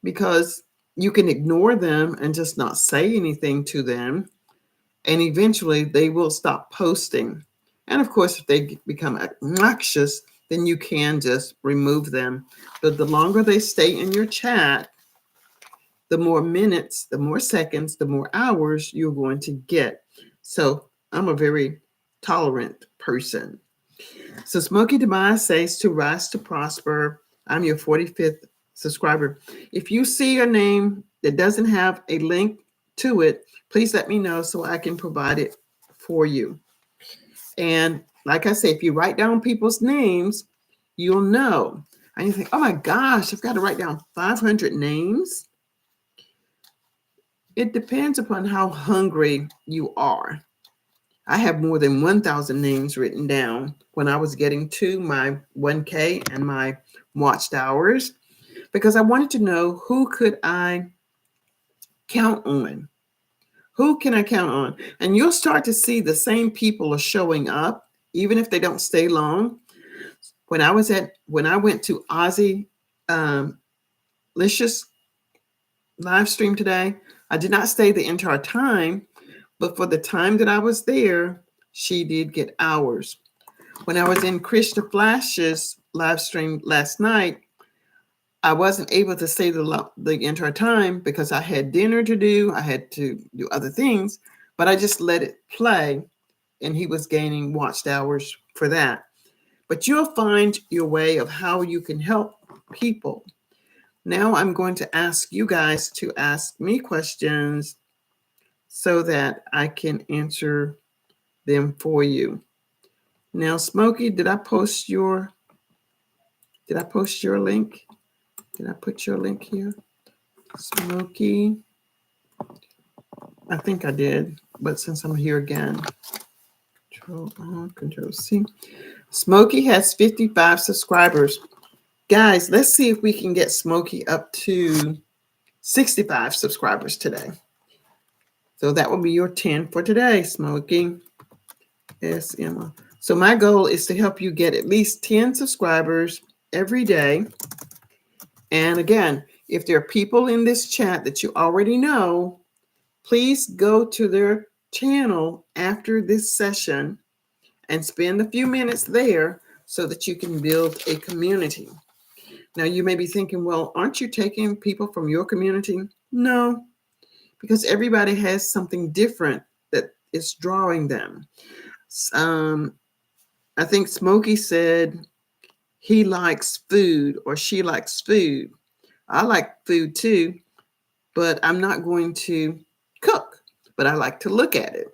because you can ignore them and just not say anything to them. And eventually they will stop posting. And of course, if they become obnoxious, then you can just remove them. But the longer they stay in your chat, the more minutes, the more seconds, the more hours you're going to get. So I'm a very tolerant person. So Smokey Demise says to rise to prosper. I'm your 45th subscriber. If you see a name that doesn't have a link to it, please let me know so I can provide it for you. And like I say, if you write down people's names, you'll know. And you think, oh my gosh, I've got to write down 500 names. It depends upon how hungry you are. I have more than 1,000 names written down when I was getting to my 1K and my watched hours because I wanted to know who could I count on. Who can I count on? And you'll start to see the same people are showing up, even if they don't stay long. When I went to Ozzy Licious live stream today, I did not stay the entire time, but for the time that I was there, she did get hours. When I was in Krista Flash's live stream last night, I wasn't able to stay the entire time because I had dinner to do. I had to do other things, but I just let it play, and he was gaining watched hours for that. But you'll find your way of how you can help people. Now I'm going to ask you guys to ask me questions so that I can answer them for you. Now, Smokey, did I post your link? Did I put your link here? Smokey. I think I did, but since I'm here again, Control C. Smokey has 55 subscribers. Guys, let's see if we can get Smokey up to 65 subscribers today. So that will be your 10 for today, Smokey. Yes, Emma. So my goal is to help you get at least 10 subscribers every day. And again, if there are people in this chat that you already know, please go to their channel after this session and spend a few minutes there so that you can build a community. Now, you may be thinking, well, aren't you taking people from your community? No, because everybody has something different that is drawing them. I think Smokey said he likes food or she likes food. I like food too, but I'm not going to cook, but I like to look at it.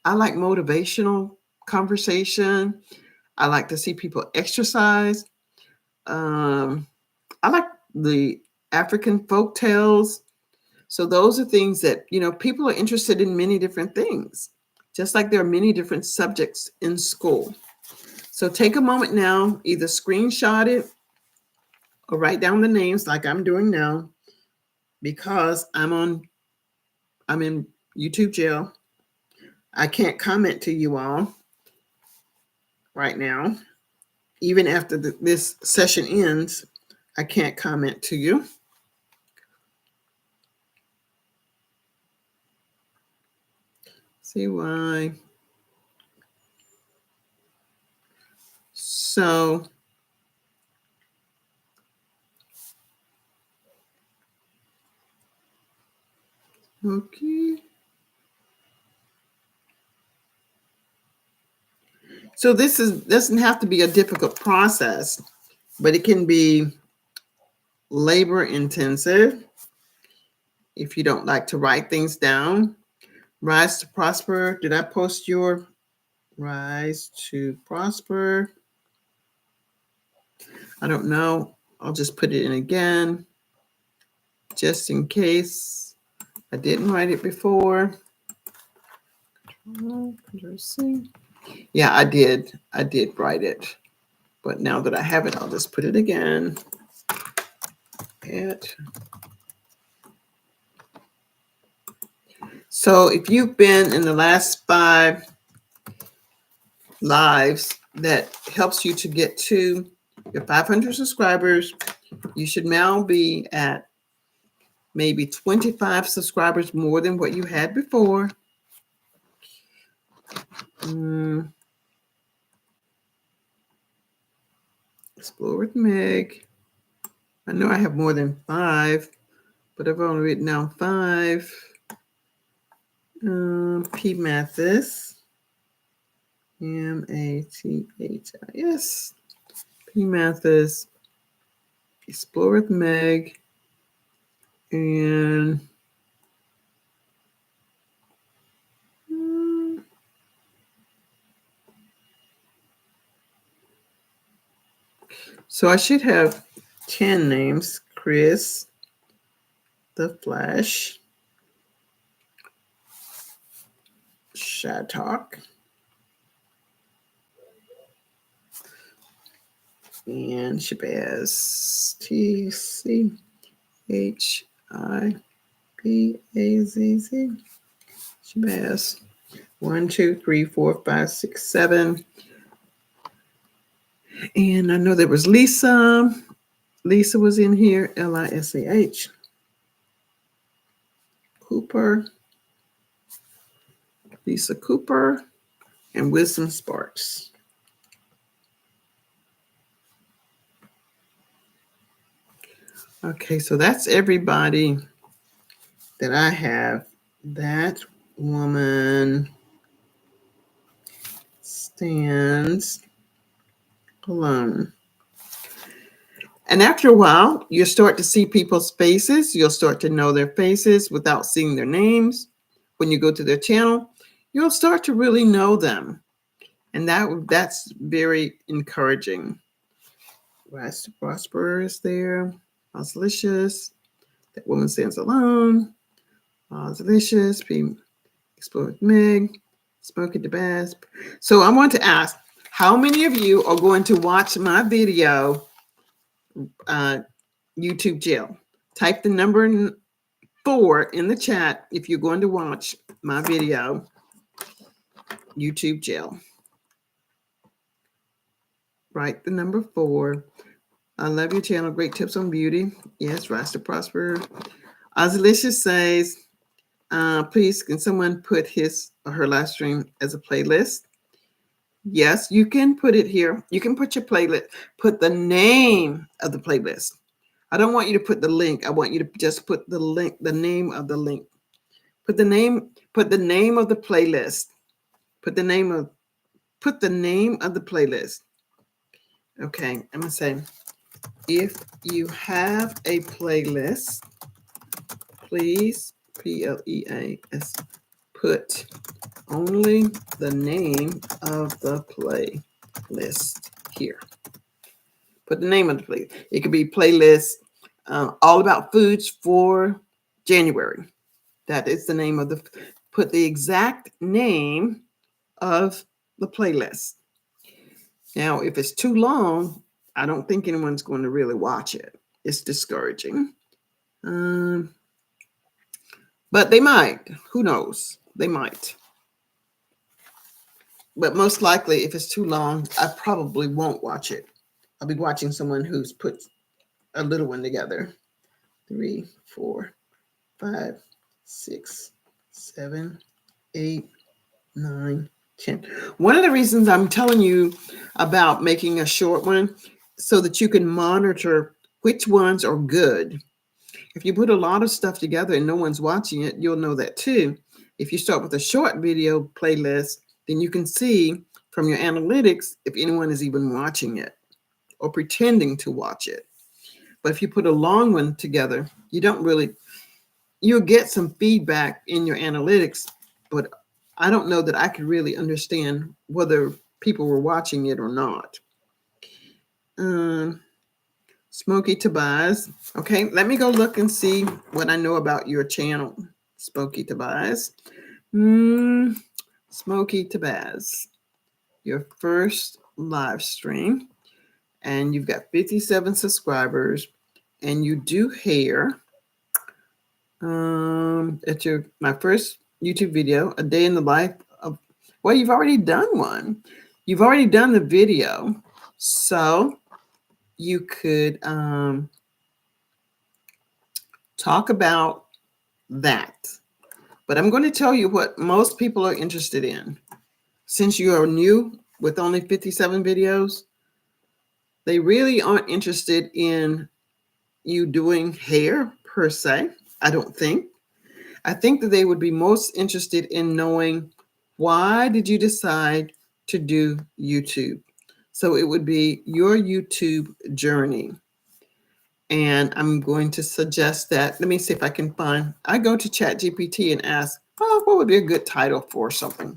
I like motivational conversation. I like to see people exercise. I like the African folk tales. So those are things that, people are interested in many different things, just like there are many different subjects in school. So take a moment now, either screenshot it or write down the names like I'm doing now, because I'm in YouTube jail. I can't comment to you all right now. Even after this session ends, I can't comment to you. see why. So, okay. So this doesn't have to be a difficult process, but it can be labor intensive if you don't like to write things down. Rise to Prosper. Did I post your Rise to Prosper? I don't know. I'll just put it in again, just in case I didn't write it before. Yeah, I did. I did write it. But now that I have it, I'll just put it again. So if you've been in the last 5 lives that helps you to get to your 500 subscribers, you should now be at maybe 25 subscribers more than what you had before. Explore with Meg. I know I have more than 5, but I've only written down 5. P. Mathis. Mathis. P. Mathis. Explore with Meg. And so I should have 10 names. Chris, The Flash, Shattuck, and Shabazz. TCHIBAZZ. Shabazz. 1, 2, 3, 4, 5, 6, 7. And I know there was Lisa. Lisa was in here. Lisah. Cooper. Lisa Cooper. And Wisdom Sparks. Okay, so that's everybody that I have. That woman stands alone. And after a while, you'll start to see people's faces. You'll start to know their faces without seeing their names. When you go to their channel, you'll start to really know them. And that's very encouraging. Rise to Prosper is there. Ozlicious. That woman stands alone. Ozlicious. Explore with Meg. Smoking the Bass. So I want to ask, how many of you are going to watch my video, YouTube Jill? Type the number 4 in the chat if you're going to watch my video, YouTube Jill. Write the number 4. I love your channel. Great tips on beauty. Yes, Rise to Prosper. Ozalicious says, please, can someone put his or her live stream as a playlist? Yes, you can put it here. You can put your playlist, put the name of the playlist. I don't want you to put the link. I want you to just put the link, the name of the link. Put the name of the playlist. Put the name of the playlist. Okay, I'm gonna say, if you have a playlist, please, PLEAS, put only the name of the playlist here. Put the name of the playlist. It could be playlist all about foods for January. That is the name of put the exact name of the playlist. Now, if it's too long, I don't think anyone's going to really watch it. It's discouraging. But they might. Who knows? They might. But most likely, if it's too long, I probably won't watch it. I'll be watching someone who's put a little one together. 3, 4, 5, 6, 7, 8, 9, 10. One of the reasons I'm telling you about making a short one so that you can monitor which ones are good. If you put a lot of stuff together and no one's watching it, you'll know that too. If you start with a short video playlist, then you can see from your analytics if anyone is even watching it or pretending to watch it. But if you put a long one together, you'll get some feedback in your analytics, but I don't know that I could really understand whether people were watching it or not. Smokey Tobias. Okay, let me go look and see what I know about your channel, Smokey Tobias. Smokey Tobias, your first live stream, and you've got 57 subscribers, and you do hair. It's my first YouTube video, a day in the life of. Well, you've already done one. You've already done the video, so you could talk about that. But I'm going to tell you what most people are interested in. Since you are new with only 57 videos, they really aren't interested in you doing hair per se, I don't think. I think that they would be most interested in knowing, why did you decide to do YouTube? So it would be your YouTube journey. And I'm going to suggest that. Let me see if I can find. I go to ChatGPT and ask, oh, what would be a good title for something?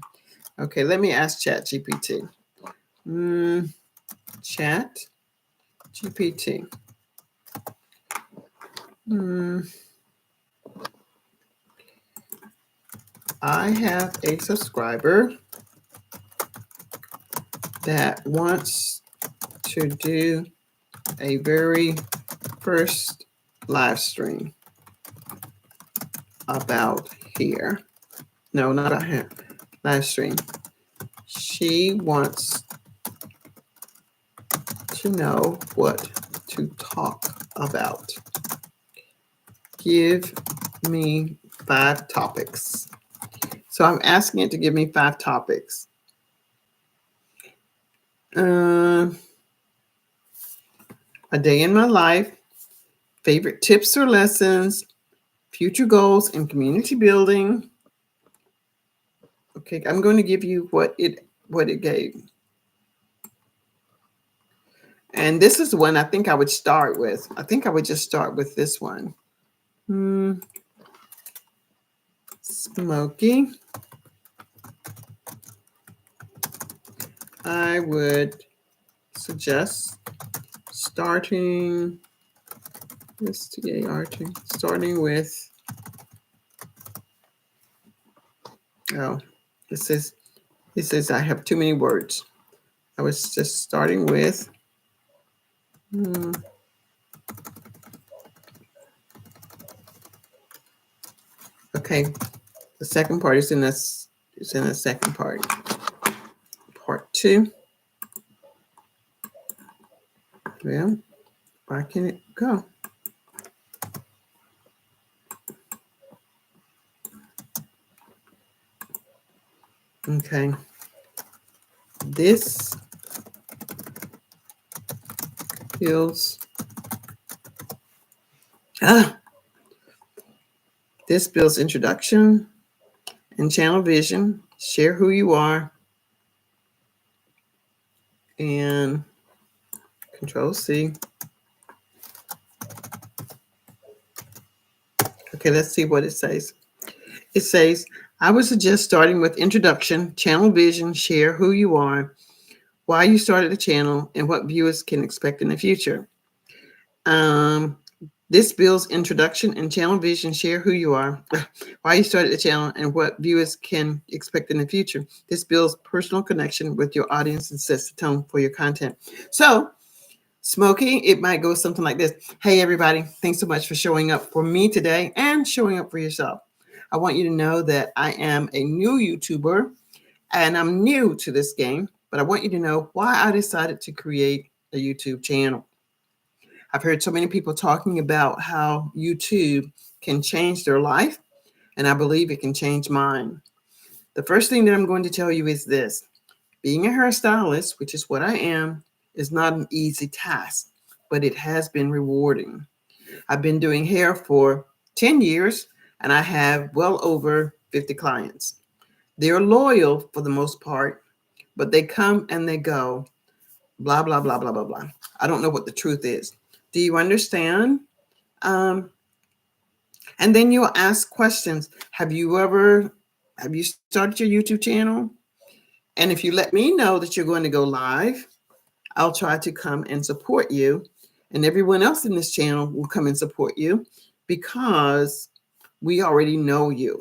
Okay, let me ask ChatGPT. ChatGPT. I have a subscriber that wants to do a very first live stream about hair. No, not a hair live stream. She wants to know what to talk about. Give me 5 topics. So I'm asking it to give me 5 topics. A day in my life, favorite tips or lessons, future goals and community building. Okay, I'm going to give you what it gave. And this is the one I think I would start with. I think I would just start with this one. Smokey. I would suggest starting with, it says I have too many words. I was just starting with okay. The second part is in this. It's in the second part. Part 2. Well, why can't it go? Okay. This builds. This builds introduction and channel vision. Share who you are. And Control C. Okay, let's see what it says. It says, I would suggest starting with introduction, channel vision, share who you are, why you started the channel, and what viewers can expect in the future. This builds introduction and channel vision, share who you are, why you started the channel, and what viewers can expect in the future. This builds personal connection with your audience and sets the tone for your content. So, Smokey, it might go something like this. Hey, everybody. Thanks so much for showing up for me today and showing up for yourself. I want you to know that I am a new YouTuber and I'm new to this game, but I want you to know why I decided to create a YouTube channel. I've heard so many people talking about how YouTube can change their life, and I believe it can change mine. The first thing that I'm going to tell you is this. Being a hairstylist, which is what I am, is not an easy task, but it has been rewarding. I've been doing hair for 10 years and I have well over 50 clients. They're loyal for the most part, but they come and they go, blah, blah, blah, blah, blah, blah. I don't know what the truth is. Do you understand? Um, and then you'll ask questions. Have you started your YouTube channel? And if you let me know that you're going to go live, I'll try to come and support you. And everyone else in this channel will come and support you because we already know you.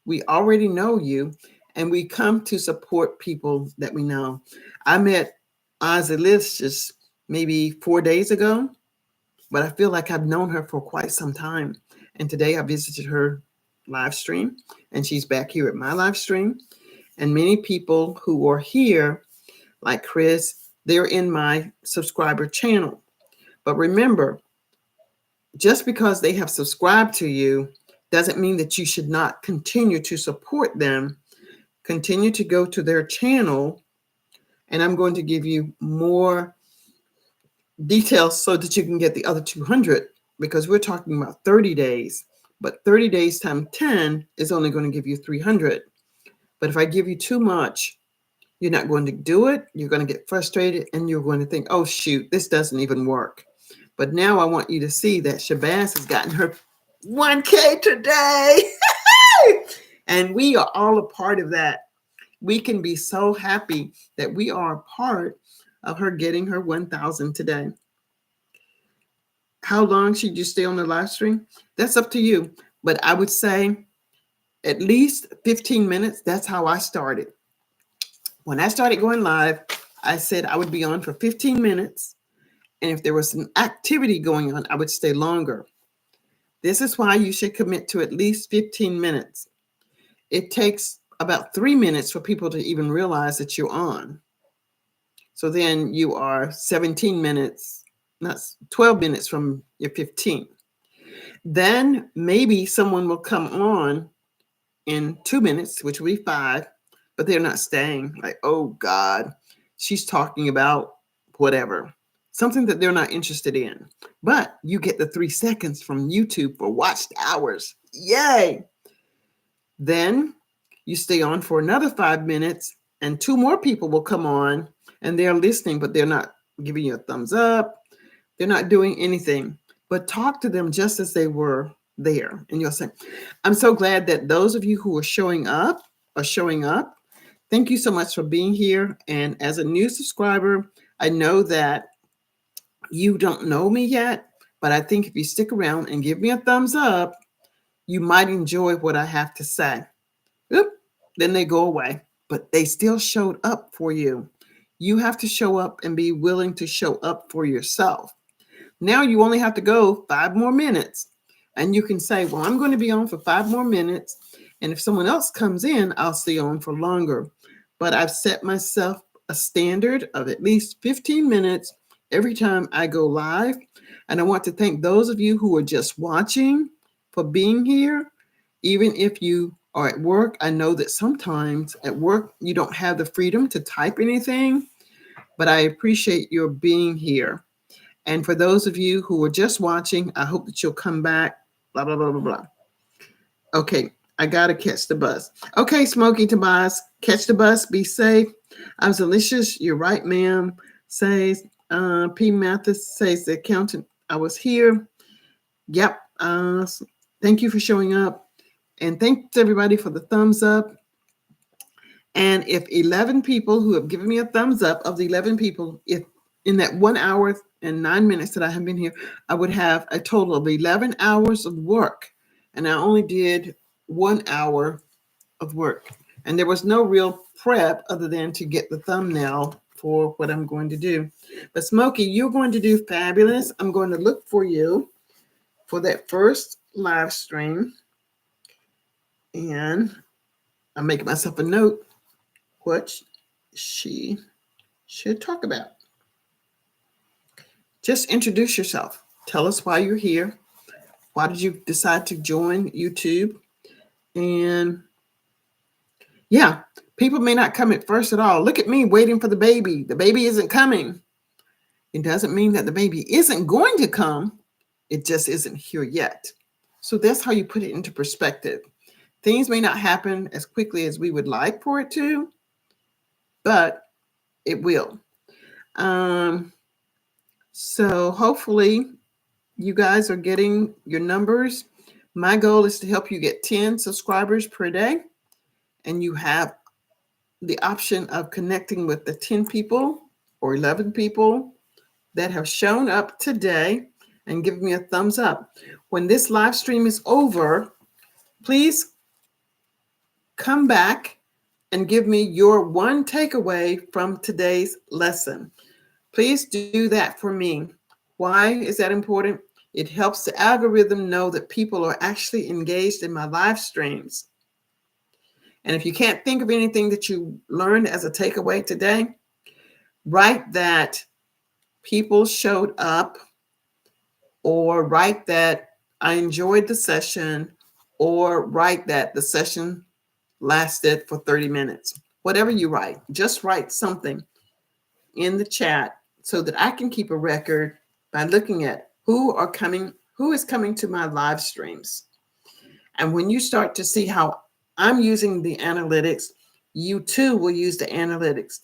We already know you, and we come to support people that we know. I met Ozzy Liz just maybe 4 days ago, but I feel like I've known her for quite some time. And today I visited her live stream, and she's back here at my live stream. And many people who are here, like Chris, they're in my subscriber channel. But remember, just because they have subscribed to you doesn't mean that you should not continue to support them. Continue to go to their channel, and I'm going to give you more details so that you can get the other 200, because we're talking about 30 days. But 30 days times 10 is only going to give you 300. But if I give you too much, you're not going to do it. You're going to get frustrated and you're going to think, oh, shoot, this doesn't even work. But now I want you to see that Shabazz has gotten her 1K today. And we are all a part of that. We can be so happy that we are a part of her getting her 1,000 today. How long should you stay on the live stream? That's up to you. But I would say at least 15 minutes. That's how I started. When I started going live, I said I would be on for 15 minutes. And if there was an activity going on, I would stay longer. This is why you should commit to at least 15 minutes. It takes about 3 minutes for people to even realize that you're on. So then you are 17 minutes, not 12 minutes from your 15. Then maybe someone will come on in 2 minutes, which will be 5, but they're not staying. Like, oh God, she's talking about whatever, something that they're not interested in. But you get the 3 seconds from YouTube for watched hours. Yay! Then you stay on for another 5 minutes and 2 more people will come on and they're listening, but they're not giving you a thumbs up. They're not doing anything, but talk to them just as they were there. And you'll say, I'm so glad that those of you who are showing up are showing up. Thank you so much for being here. And as a new subscriber, I know that you don't know me yet, but I think if you stick around and give me a thumbs up, you might enjoy what I have to say. Oop, then they go away, but they still showed up for you. You have to show up and be willing to show up for yourself. Now you only have to go 5 more minutes. And you can say, well, I'm going to be on for 5 more minutes. And if someone else comes in, I'll stay on for longer. But I've set myself a standard of at least 15 minutes every time I go live. And I want to thank those of you who are just watching for being here. Even if you are at work, I know that sometimes at work you don't have the freedom to type anything, but I appreciate your being here. And for those of you who are just watching, I hope that you'll come back, blah, blah, blah, blah, blah. Okay, I got to catch the bus. Okay, Smokey Tobias, catch the bus, be safe. I'm Delicious, you're right, ma'am, says P. Mathis, says the accountant, I was here. Yep, thank you for showing up. And thanks everybody for the thumbs up. And if 11 people who have given me a thumbs up, of the 11 people, if in that 1 hour and 9 minutes that I have been here, I would have a total of 11 hours of work. And I only did 1 hour of work. And there was no real prep other than to get the thumbnail for what I'm going to do. But Smokey, you're going to do fabulous. I'm going to look for you for that first live stream. And I'm making myself a note what she should talk about. Just introduce yourself. Tell us why you're here. Why did you decide to join YouTube? And Yeah, people may not come at first at all. Look at me waiting for the baby. The baby isn't coming. It doesn't mean that the baby isn't going to come. It just isn't here yet. So that's how you put it into perspective. Things may not happen as quickly as we would like for it to, but it will. Um, so hopefully you guys are getting your numbers. My goal is to help you get 10 subscribers per day, and you have the option of connecting with the 10 people or 11 people that have shown up today and give me a thumbs up. When this live stream is over, please come back and give me your one takeaway from today's lesson. Please do that for me. Why is that important? It helps the algorithm know that people are actually engaged in my live streams. And if you can't think of anything that you learned as a takeaway today, write that people showed up, or write that I enjoyed the session, or write that the session lasted for 30 minutes. Whatever you write, just write something in the chat so that I can keep a record by looking at who is coming to my live streams. And when you start to see how I'm using the analytics, you too will use the analytics.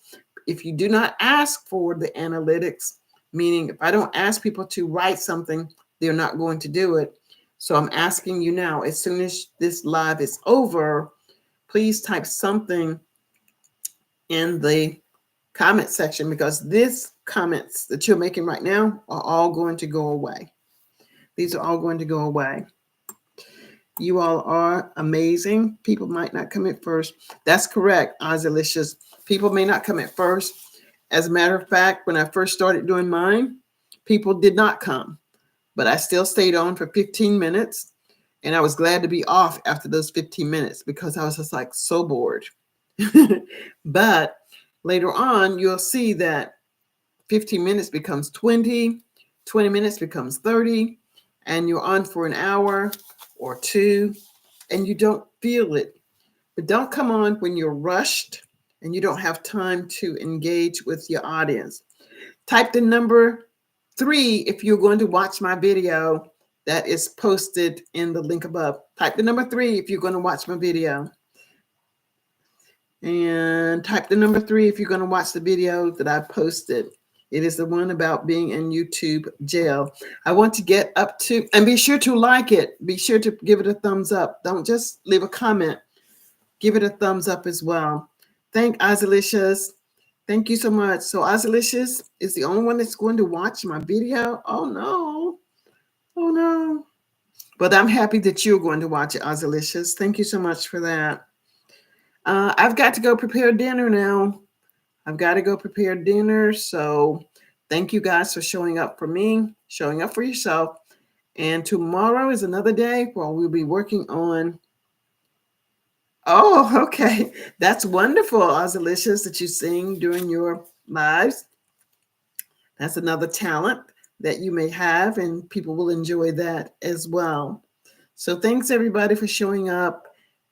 If you do not ask for the analytics, meaning if I don't ask people to write something, they're not going to do it. So I'm asking you now, as soon as this live is over, please type something in the comment section, because these comments that you're making right now are all going to go away. These are all going to go away. You all are amazing. People might not come at first. That's correct, Ozalicious. People may not come at first. As a matter of fact, when I first started doing mine, people did not come, but I still stayed on for 15 minutes. And I was glad to be off after those 15 minutes because I was just like so bored. But later on, you'll see that 15 minutes becomes 20, 20 minutes becomes 30, and you're on for an hour or two, and you don't feel it. But don't come on when you're rushed and you don't have time to engage with your audience. Type the number 3 if you're going to watch my video that is posted in the link above. Type the number 3 if you're going to watch my video. And type the number 3 if you're going to watch the video that I posted. It is the one about being in YouTube jail. I want to get up to, and be sure to like it. Be sure to give it a thumbs up. Don't just leave a comment. Give it a thumbs up as well. Thank Ozalicious. Thank you so much. So Ozalicious is the only one that's going to watch my video. Oh no. Oh no. But I'm happy that you're going to watch it, Ozalicious. Thank you so much for that. I've got to go prepare dinner now. I've got to go prepare dinner. So thank you guys for showing up for me, showing up for yourself. And tomorrow is another day where we'll be working on. Oh, okay. That's wonderful, Ozalicious, that you sing during your lives. That's another talent that you may have, and people will enjoy that as well. So thanks everybody for showing up.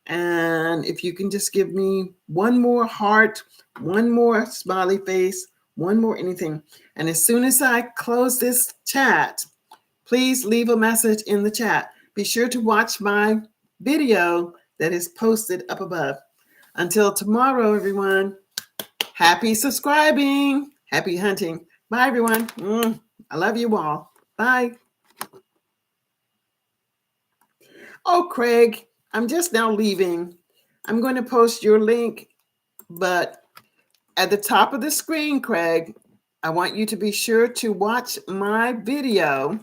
And if you can just give me one more heart, one more smiley face, one more anything. And as soon as I close this chat, please leave a message in the chat. Be sure to watch my video that is posted up above. Until tomorrow, everyone, happy subscribing, happy hunting. Bye, everyone. I love you all. Bye. Oh, Craig, I'm just now leaving. I'm going to post your link, but at the top of the screen, Craig, I want you to be sure to watch my video.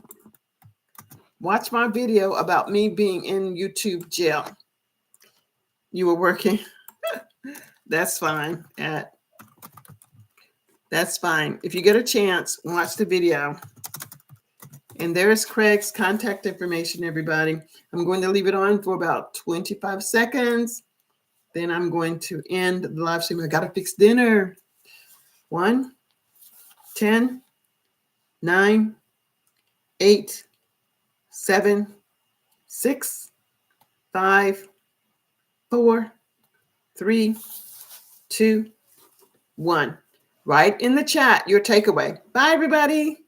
Watch my video about me being in YouTube jail. You were working? That's fine. That's fine. If you get a chance, watch the video. And there's Craig's contact information, everybody. I'm going to leave it on for about 25 seconds. Then I'm going to end the live stream. I got to fix dinner. 1, 10, 9, 8, 7, 6, 5, 4, 3, 2, 1. Write in the chat your takeaway. Bye, everybody.